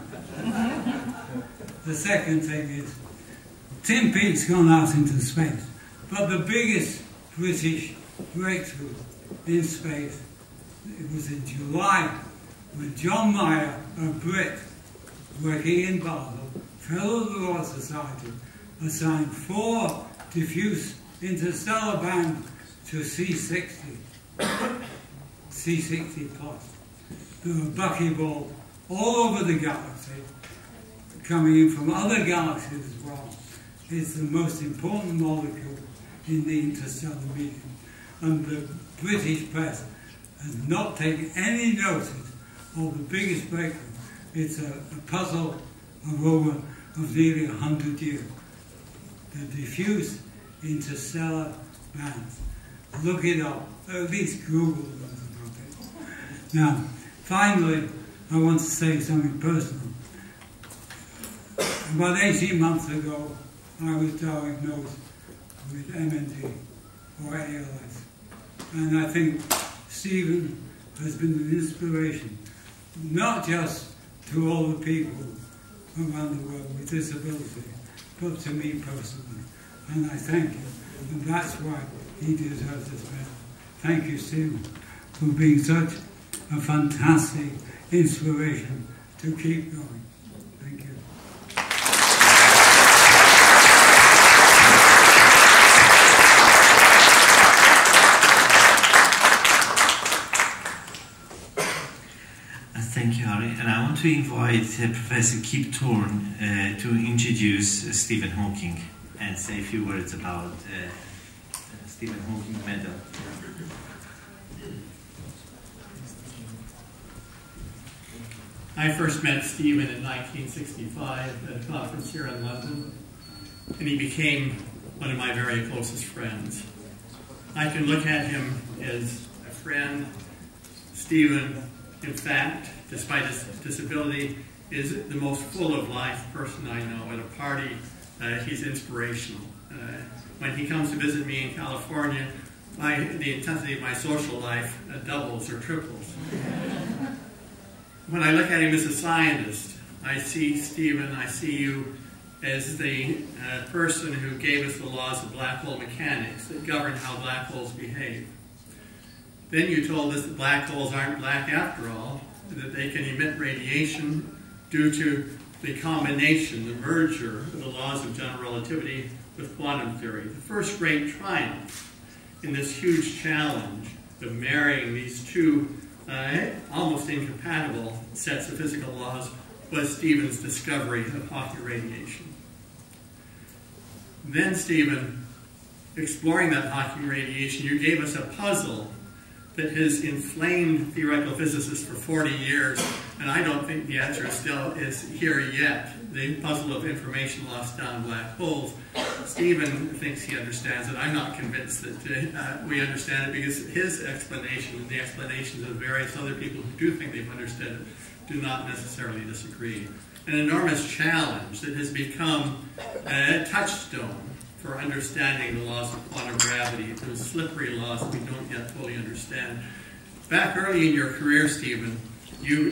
the second thing is, Tim Peake's gone out into space, but the biggest British breakthrough in space, it was in July, when John Mayer, a Brit, working in Basel, fellow of the Royal Society, assigned 4 diffuse interstellar bands to C60. C60 plus. There are buckyballs all over the galaxy, coming in from other galaxies as well. It's the most important molecule in the interstellar medium. And the British press has not taken any notice of the biggest breakthrough. It's a puzzle of nearly 100 years. The diffuse interstellar bands. Look it up, at least Google knows about it. Now, finally, I want to say something personal. About 18 months ago, I was diagnosed with MND, or ALS. And I think Stephen has been an inspiration, not just to all the people around the world with disability, but to me personally. And I thank him, and that's why he deserves this medal. Thank you, Stephen, for being such a fantastic inspiration to keep going. Thank you. Thank you, Harry. And I want to invite Professor Kip Thorne to introduce Stephen Hawking and say a few words about Stephen Hawking Medal. I first met Stephen in 1965 at a conference here in London, and he became one of my very closest friends. I can look at him as a friend. Stephen, in fact, despite his disability, is the most full-of-life person I know. At a party, he's inspirational. When he comes to visit me in California, the intensity of my social life doubles or triples. When I look at him as a scientist, I see Stephen, I see you as the person who gave us the laws of black hole mechanics that govern how black holes behave. Then you told us that black holes aren't black after all, that they can emit radiation due to the combination, the merger of the laws of general relativity with quantum theory. The first great triumph in this huge challenge of marrying these two almost incompatible sets of physical laws was Stephen's discovery of Hawking radiation. Then, Stephen, exploring that Hawking radiation, you gave us a puzzle that has inflamed theoretical physicists for 40 years, and I don't think the answer still is here yet. The puzzle of information lost down black holes. Stephen thinks he understands it. I'm not convinced that we understand it, because his explanation and the explanations of various other people who do think they've understood it do not necessarily disagree. An enormous challenge that has become a touchstone for understanding the laws of quantum gravity, those slippery laws that we don't yet fully understand. Back early in your career, Stephen, you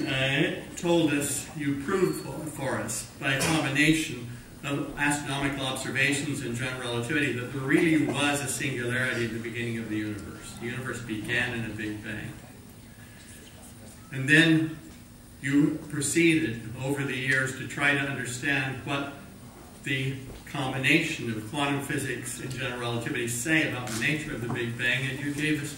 told us, you proved for us, by a combination of astronomical observations and general relativity, that there really was a singularity at the beginning of the universe. The universe began in a Big Bang. And then you proceeded over the years to try to understand what the combination of quantum physics and general relativity say about the nature of the Big Bang, and you gave us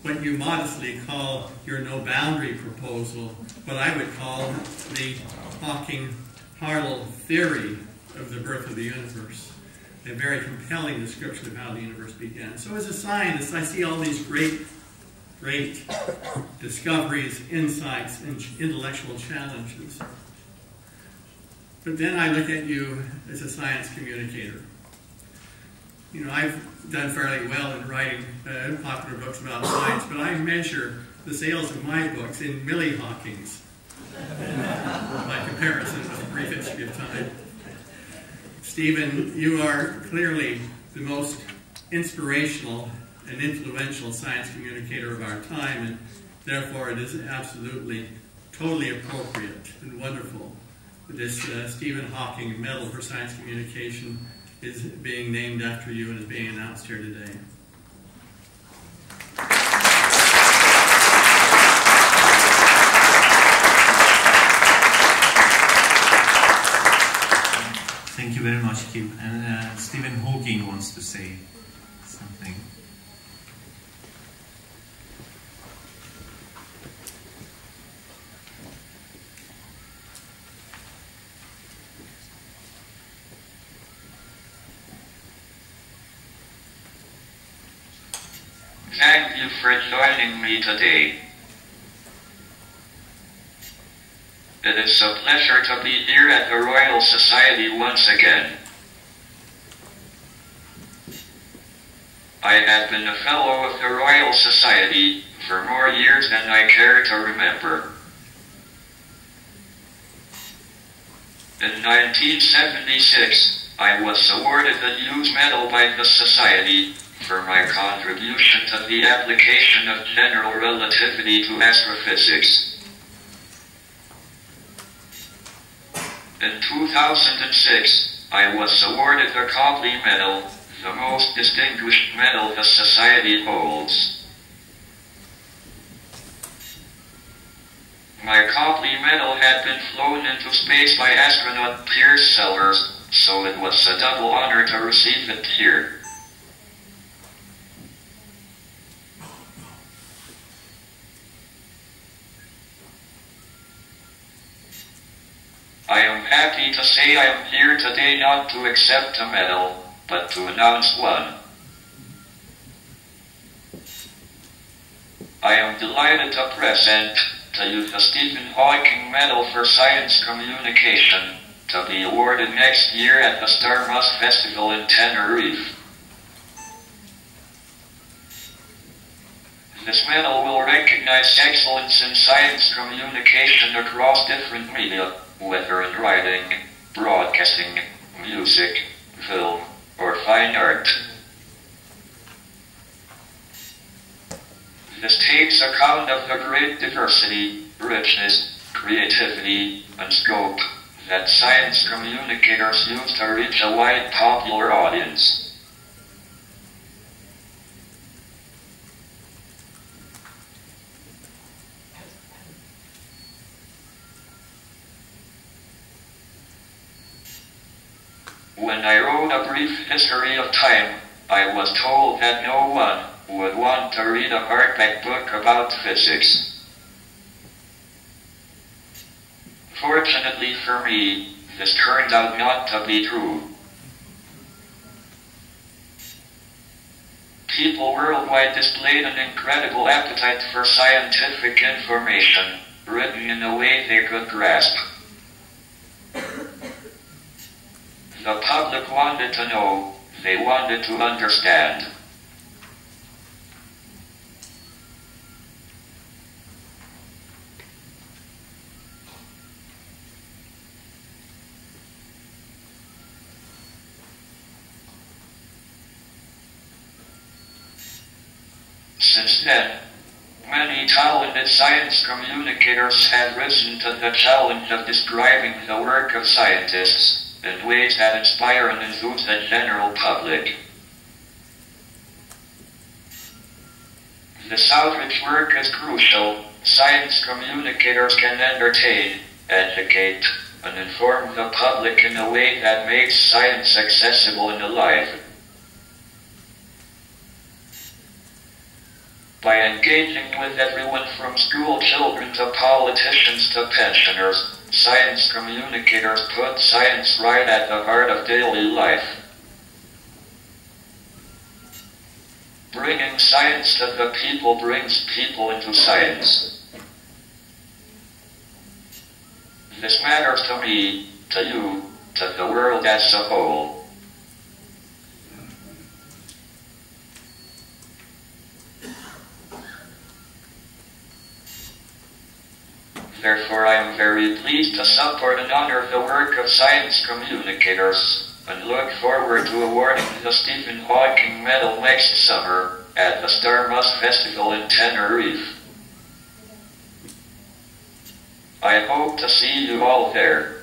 what you modestly call your no-boundary proposal, what I would call the Hawking-Harlow theory of the birth of the universe. A very compelling description of how the universe began. So as a scientist, I see all these great discoveries, insights, and intellectual challenges. But then I look at you as a science communicator. You know, I've done fairly well in writing popular books about science, but I measure the sales of my books in milli-Hawkings by comparison with a brief history of time. Stephen, you are clearly the most inspirational and influential science communicator of our time, and therefore it is absolutely, totally appropriate and wonderful that this Stephen Hawking Medal for Science Communication is being named after you and is being announced here today. Thank you very much, Kip. And Stephen Hawking wants to say something. thank you for joining me today. It is a pleasure to be here at the Royal Society once again. I have been a fellow of the Royal Society for more years than I care to remember. In 1976, I was awarded the Hughes Medal by the Society for my contribution to the application of general relativity to astrophysics. In 2006, I was awarded the Copley Medal, the most distinguished medal the Society holds. My Copley Medal had been flown into space by astronaut Piers Sellers, so it was a double honor to receive it here. I am happy to say I am here today not to accept a medal, but to announce one. I am delighted to present to you the Stephen Hawking Medal for Science Communication, to be awarded next year at the Starmus Festival in Tenerife. This medal will recognize excellence in science communication across different media, whether in writing, broadcasting, music, film, or fine art. This takes account of the great diversity, richness, creativity, and scope that science communicators use to reach a wide popular audience. When I wrote A Brief History of Time, I was told that no one would want to read a hardback book about physics. Fortunately for me, this turned out not to be true. People worldwide displayed an incredible appetite for scientific information, written in a way they could grasp. The public wanted to know, they wanted to understand. Since then, many talented science communicators have risen to the challenge of describing the work of scientists in ways that inspire and enthuse the general public. This outreach work is crucial. Science communicators can entertain, educate, and inform the public in a way that makes science accessible and alive. By engaging with everyone from school children to politicians to pensioners, science communicators put science right at the heart of daily life. Bringing science to the people brings people into science. This matters to me, to you, to the world as a whole. Therefore, I am very pleased to support and honor the work of science communicators, and look forward to awarding the Stephen Hawking Medal next summer at the Starmus Festival in Tenerife. I hope to see you all there.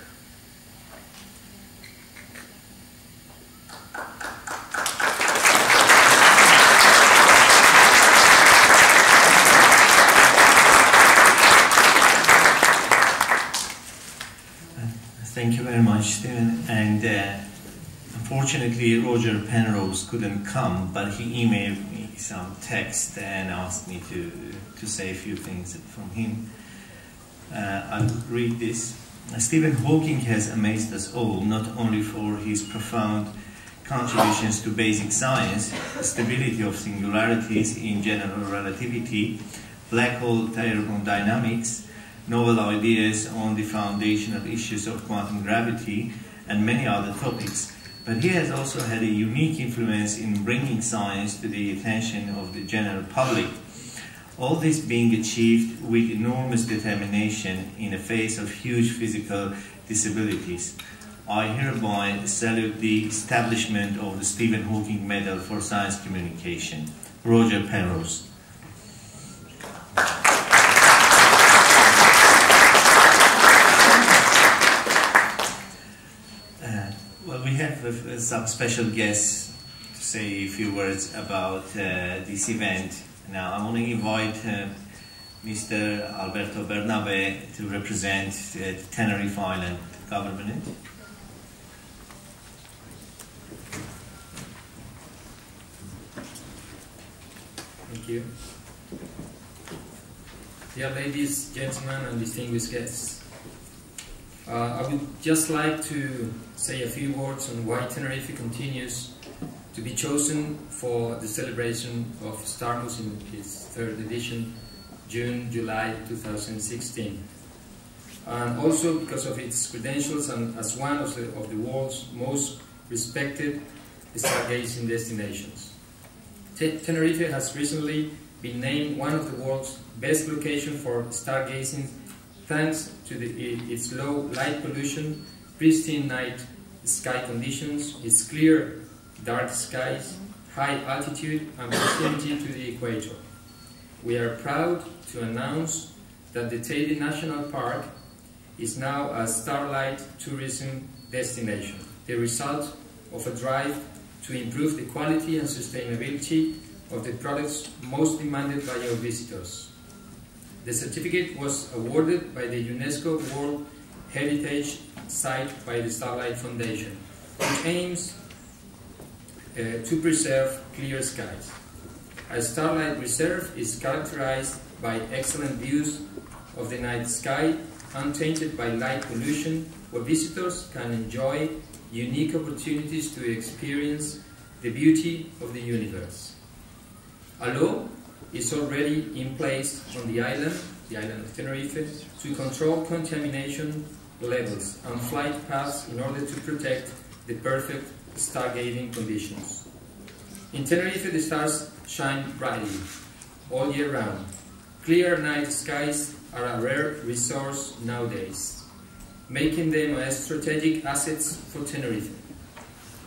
Thank you very much, Stephen. And unfortunately, Roger Penrose couldn't come, but he emailed me some text and asked me to say a few things from him. I'll read this. Stephen Hawking has amazed us all, not only for his profound contributions to basic science, stability of singularities in general relativity, black hole thermodynamics, novel ideas on the foundational issues of quantum gravity, and many other topics. But he has also had a unique influence in bringing science to the attention of the general public. All this being achieved with enormous determination in the face of huge physical disabilities. I hereby salute the establishment of the Stephen Hawking Medal for Science Communication. Roger Penrose. Well, we have some special guests to say a few words about this event. Now, I want to invite Mr. Alberto Bernabe to represent the Tenerife Island government. Thank you. Dear ladies, gentlemen, and distinguished guests, I would just like to say a few words on why Tenerife continues to be chosen for the celebration of Starmus in its third edition, June-July 2016. And also because of its credentials and as one of the world's most respected stargazing destinations. Tenerife has recently been named one of the world's best locations for stargazing thanks to its low light pollution, pristine night sky conditions, its clear dark skies, high altitude and proximity to the equator. We are proud to announce that the Teide National Park is now a starlight tourism destination, the result of a drive to improve the quality and sustainability of the products most demanded by our visitors. The certificate was awarded by the UNESCO World Heritage Site by the Starlight Foundation, which aims to preserve clear skies. A starlight reserve is characterized by excellent views of the night sky, untainted by light pollution, where visitors can enjoy unique opportunities to experience the beauty of the universe. A law is already in place on the island of Tenerife, to control contamination levels and flight paths in order to protect the perfect stargazing conditions. In Tenerife, the stars shine brightly all year round. Clear night skies are a rare resource nowadays, making them a strategic asset for Tenerife.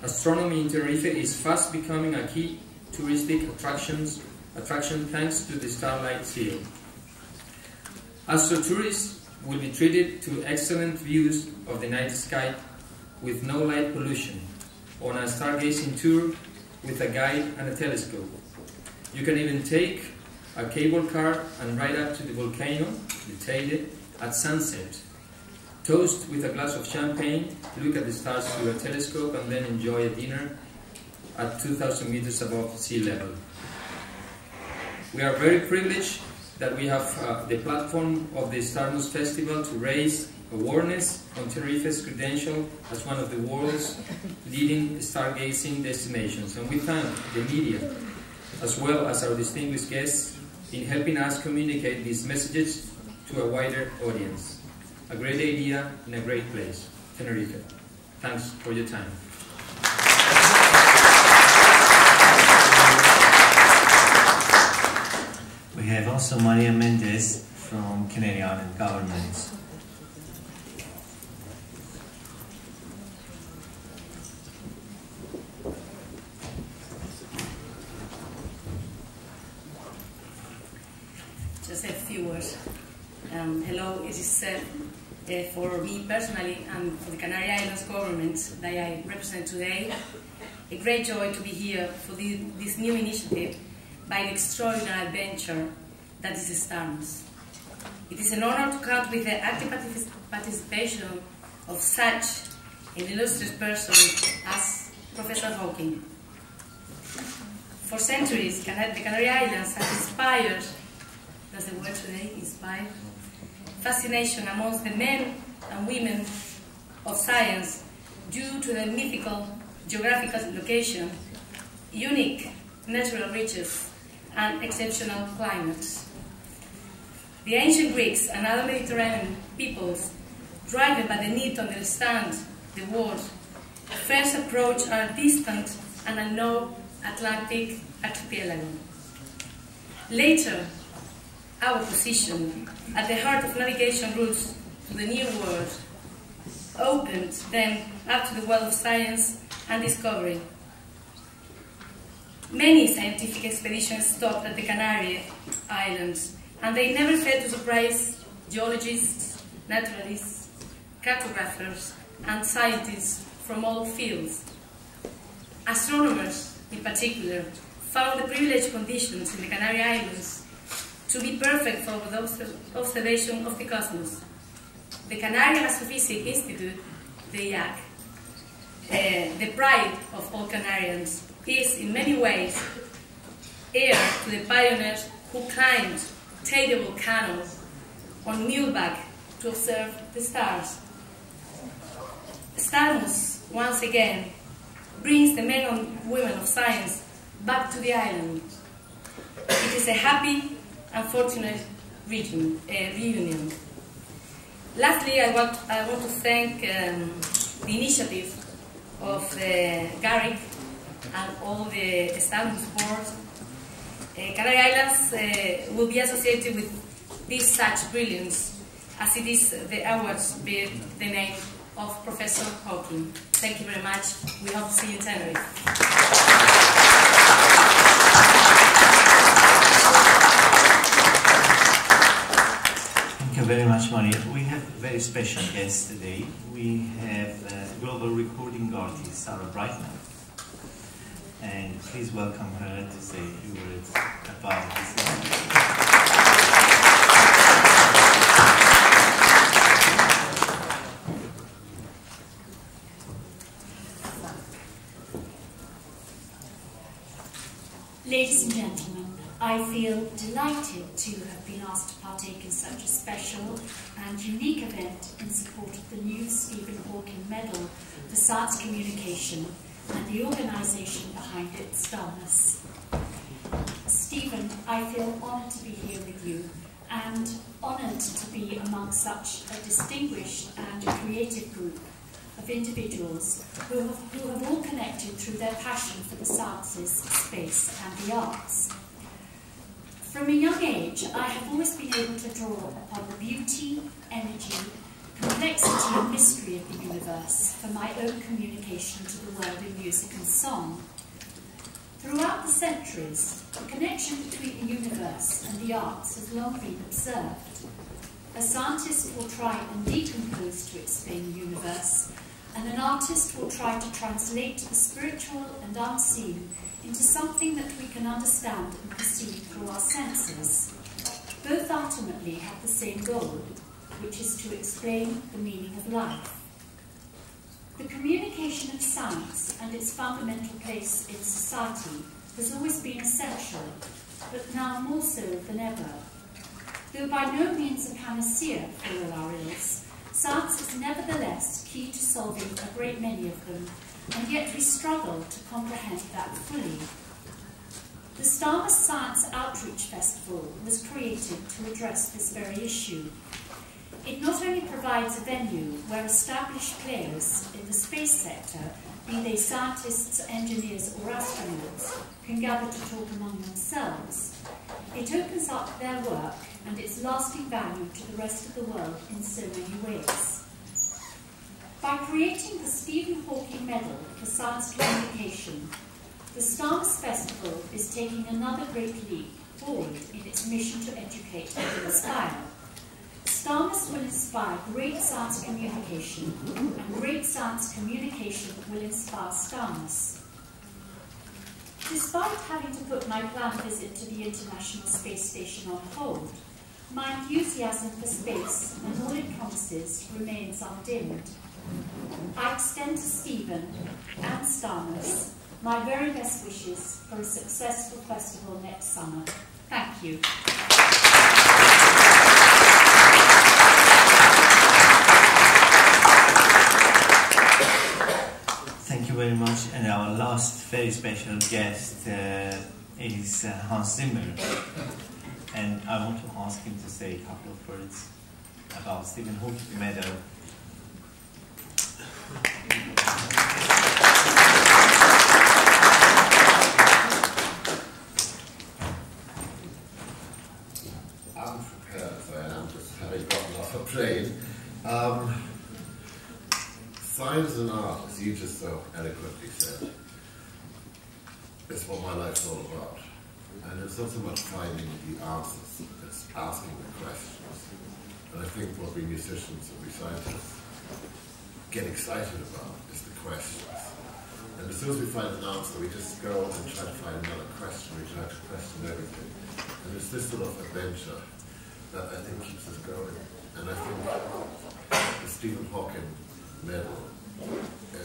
Astronomy in Tenerife is fast becoming a key touristic attraction thanks to the starlight field. Astrotourists will be treated to excellent views of the night sky with no light pollution on a stargazing tour with a guide and a telescope. You can even take a cable car and ride up to the volcano, the Teide, at sunset. Toast with a glass of champagne, look at the stars through a telescope, and then enjoy a dinner at 2,000 meters above sea level. We are very privileged that we have the platform of the Starmus Festival to raise awareness on Tenerife's credential as one of the world's leading stargazing destinations. And we thank the media, as well as our distinguished guests, in helping us communicate these messages to a wider audience. A great idea in a great place, Tenerife. Thanks for your time. We have also Maria Mendez from Canary Island government. Just a few words. Hello, it is for me personally and for the Canary Islands government that I represent today, a great joy to be here for this new initiative by the extraordinary adventure that is Starmus. It is an honor to count with the active participation of such an illustrious person as Professor Hawking. For centuries, the Canary Islands have inspired, that's the word today, inspired, fascination amongst the men and women of science due to the mythical geographical location, unique natural riches, and exceptional climates. The ancient Greeks and other Mediterranean peoples, driven by the need to understand the world, first approached our distant and unknown Atlantic archipelago. Later, our position at the heart of navigation routes to the New World opened them up to the world of science and discovery. Many scientific expeditions stopped at the Canary Islands, and they never failed to surprise geologists, naturalists, cartographers, and scientists from all fields. Astronomers, in particular, found the privileged conditions in the Canary Islands to be perfect for the observation of the cosmos. The Canarian Astrophysics Institute, the IAC, the pride of all Canarians, is in many ways heir to the pioneers who climbed Teide volcano on muleback to observe the stars. Starmus, once again, brings the men and women of science back to the island. It is a happy and fortunate reunion. Lastly, I want to thank the initiative of Garik and all the Starmus board. Canary Islands will be associated with this such brilliance, as it is the awards bear the name of Professor Hawking. Thank you very much. We hope to see you in Tenerife. Thank you very much, Maria. We have a very special guest today. We have global recording artist Sarah Brightman. And please welcome her to say a few words about this event. Ladies and gentlemen, I feel delighted to have been asked to partake in such a special and unique event in support of the new Stephen Hawking Medal for Science Communication and the organisation behind it, Starmus. Stephen, I feel honoured to be here with you and honoured to be amongst such a distinguished and creative group of individuals who have all connected through their passion for the sciences, space and the arts. From a young age, I have always been able to draw upon the beauty, energy, complexity and mystery of the universe for my own communication to the world in music and song. Throughout the centuries, the connection between the universe and the arts has long been observed. A scientist will try and decompose to explain the universe, and an artist will try to translate the spiritual and unseen into something that we can understand and perceive through our senses. Both ultimately have the same goal, which is to explain the meaning of life. The communication of science and its fundamental place in society has always been essential, but now more so than ever. Though by no means a panacea for all our ills, science is nevertheless key to solving a great many of them, and yet we struggle to comprehend that fully. The Starmus Science Outreach Festival was created to address this very issue. It not only provides a venue where established players in the space sector, be they scientists, engineers or astronauts, can gather to talk among themselves, it opens up their work and its lasting value to the rest of the world in so many ways. By creating the Stephen Hawking Medal for Science Communication, the Starmus Festival is taking another great leap forward in its mission to educate and inspire. Starmus will inspire great science communication, and great science communication will inspire Starmus. Despite having to put my planned visit to the International Space Station on hold, my enthusiasm for space and all it promises remains undimmed. I extend to Stephen and Starmus my very best wishes for a successful festival next summer. Thank you. Thank you very much. And our last very special guest is Hans Zimmer. And I want to ask him to say a couple of words about Stephen Hawking Medal. Unprepared as I am, just having gotten off a plane. Science and art, as you just so eloquently said, is what my life's all about. And it's not so much finding the answers, it's asking the questions. And I think what we musicians and we scientists get excited about is the questions. And as soon as we find an answer, we just go and try to find another question. We try to question everything. And it's this sort of adventure that I think keeps us going. And I think the Stephen Hawking Medal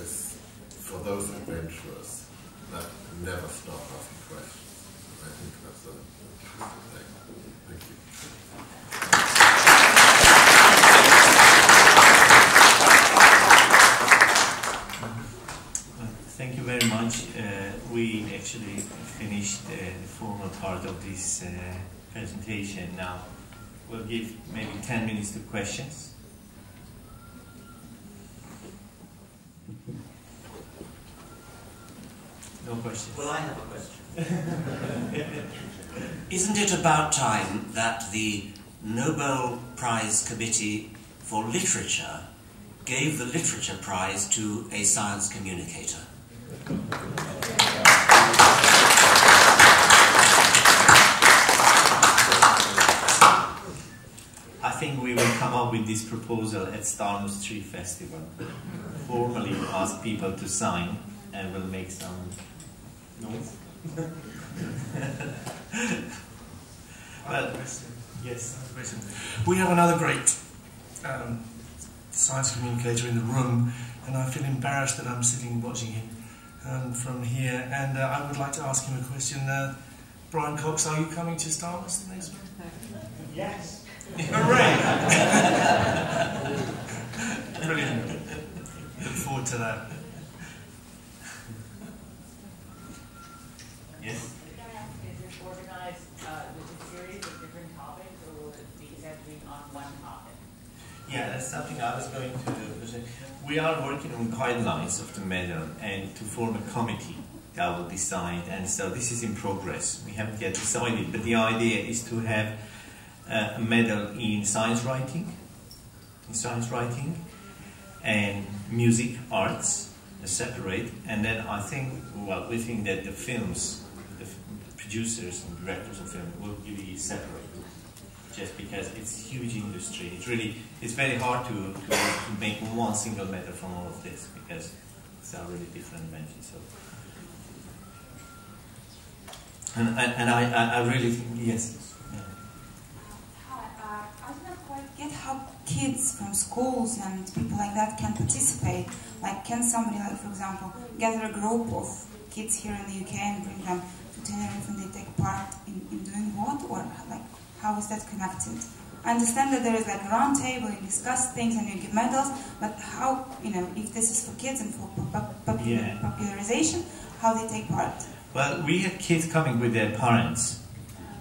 is for those adventurers that never stop asking questions. I think that's a thing. Thank you. Thank you very much. We actually finished the formal part of this presentation. Now we'll give maybe 10 minutes to questions. No questions. Well, I have a question. Isn't it about time that the Nobel Prize Committee for Literature gave the Literature Prize to a science communicator? I think we will come up with this proposal at Starmus Tree Festival. Formally ask people to sign and we'll make some noise. Well, yes. We have another great science communicator in the room, and I feel embarrassed that I'm sitting watching him from here. And I would like to ask him a question. Brian Cox, are you coming to Starmus next week? Yes. Hooray! Brilliant. Look forward to that. Yes? Is this organized with a series of different topics, or will it be centering on one topic? Yeah, that's something I was going to say. We are working on guidelines of the medal and to form a committee that will decide, and so this is in progress. We haven't yet decided, but the idea is to have a medal in science writing, and music arts, separate, and then I think, well, we think that the films, the producers and directors of film will be separate, just because it's a huge industry. It's very hard to make one single medal from all of this, because it's a really different invention. So, and I really think, yes. I do not quite get how kids from schools and people like that can participate. Like, can somebody, like, for example, gather a group of kids here in the UK and bring them to Tenerife and they take part in doing what? Or, like, how is that connected? I understand that there is, like, a round table, you discuss things and you give medals, but how, if this is for kids and for popularization, how they take part? Well, we had kids coming with their parents,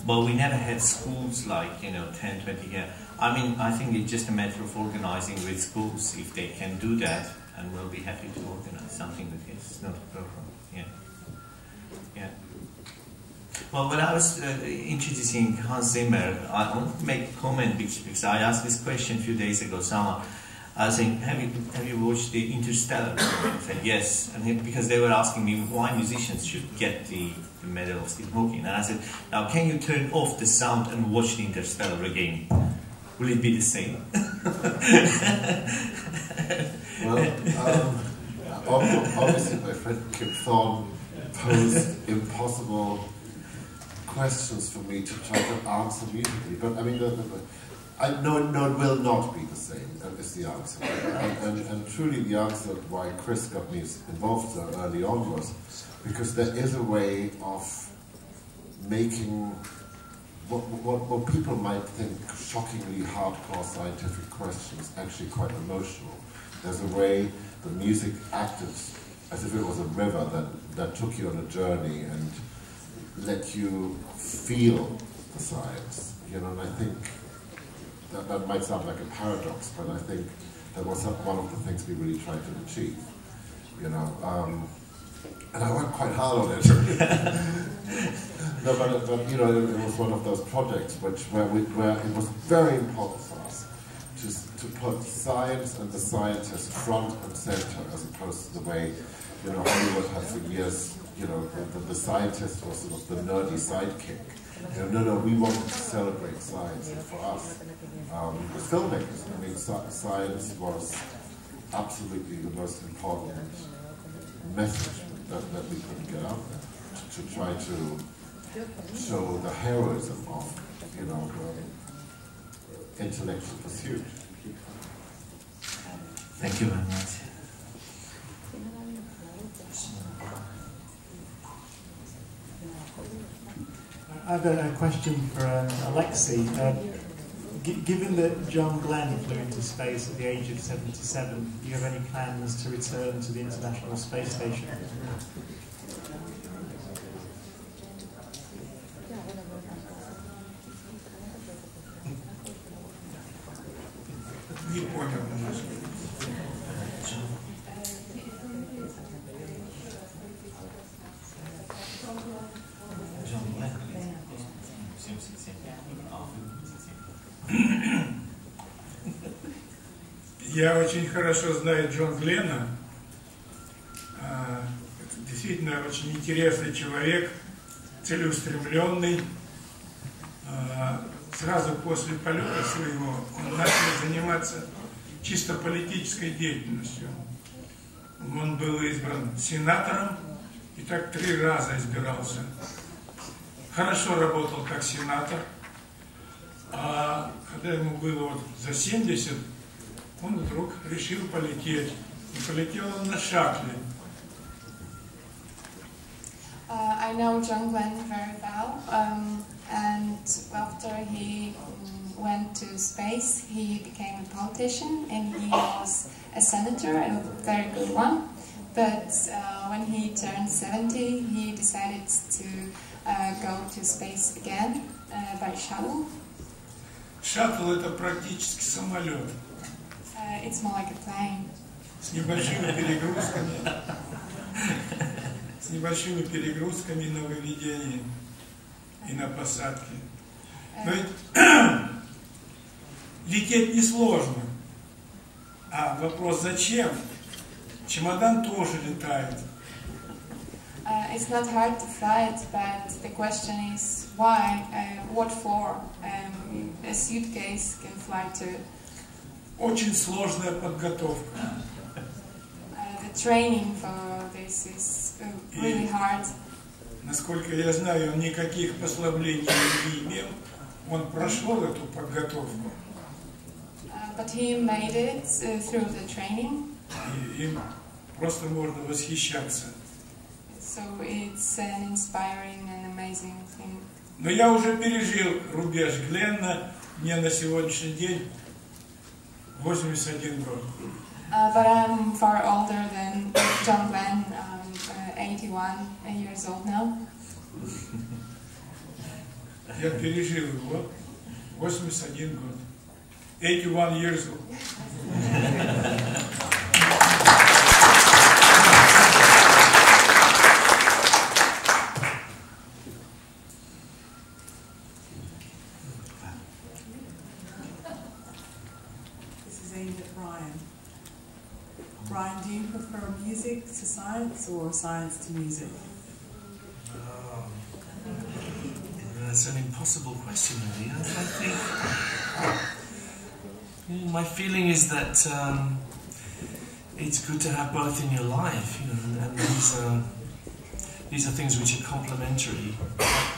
but we never had schools like, 10, 20 years. I mean, I think it's just a matter of organizing with schools if they can do that, and we'll be happy to organize something with this. It's not a problem. Yeah. Well, when I was introducing Hans Zimmer, I want to make a comment because I asked this question a few days ago. Someone, I was saying, have you watched the Interstellar? I said yes, and because they were asking me why musicians should get the medal of Stephen Hawking, and I said, now can you turn off the sound and watch the Interstellar again? Will it be the same? Well, obviously my friend Kip Thorne posed impossible questions for me to try to answer immediately, but I mean, no, it will not be the same, is the answer. And truly the answer why Chris got me involved so early on was because there is a way of making what people might think shockingly hardcore scientific questions actually quite emotional. There's a way the music acted as if it was a river that took you on a journey and let you feel the science. You know, and I think that might sound like a paradox, but I think that was one of the things we really tried to achieve. You know, and I worked quite hard on it. No, but you know, it was one of those projects where it was very important for us to put science and the scientist front and center, as opposed to the way, you know, Hollywood had for years. You know, the scientist was sort of the nerdy sidekick. You know, no, we wanted to celebrate science, and for us, as filmmakers, I mean, science was absolutely the most important message that we could get out there, to try to show the heroism of, you know, intellectual pursuit. Thank you very much. I have a question for Alexei. Given that John Glenn flew into space at the age of 77, do you have any plans to return to the International Space Station? Я очень хорошо знаю Джона Гленна. Действительно очень интересный человек, целеустремленный. Сразу после полета своего он начал заниматься чисто политической деятельностью. Он был избран сенатором и так 3 раза избирался. Хорошо работал как сенатор. А когда ему было вот за 70, он вдруг решил полететь. И полетел он на шаттле. I know John Glenn very well, and after he went to space, he became a politician, and he was a senator, a very good one. But when he turned 70, he decided to go to space again by shuttle. Шаттл — это практически самолет. It's more like a plane. С небольшими перегрузками на выведении и на посадке. Но ведь лететь несложно. А вопрос зачем? Чемодан тоже летает. It's not hard to fly it, but the question is why, what for? A suitcase can fly too. Очень сложная подготовка. The training for this is really hard. Насколько я знаю, он никаких послаблений не имел. Он прошел эту подготовку. But he made it through the training. И им просто можно восхищаться. So it's an inspiring and amazing thing. Но я уже пережил рубеж Гленна. Мне на сегодняшний день 81 год. But I'm far older than John Glenn. I'm 81 years old now. Я пережил его. 81 год. 81 years old. Brian, do you prefer music to science or science to music? That's an impossible question, really. I think my feeling is that it's good to have both in your life, you know, and these are things which are complementary.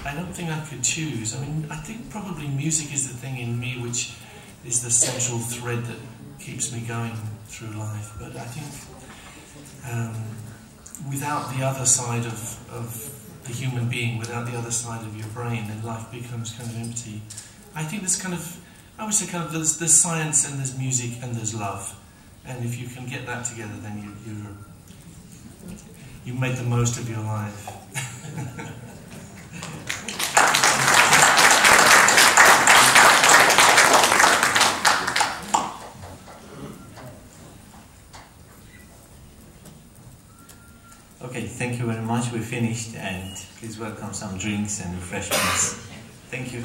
I don't think I could choose. I mean, I think probably music is the thing in me which is the central thread that keeps me going through life. But I think without the other side of the human being, without the other side of your brain, then life becomes kind of empty. I think there's kind of, I would say kind of there's science and there's music and there's love. And if you can get that together, then You made the most of your life. Okay, thank you very much. We're finished, and please welcome some drinks and refreshments. Thank you.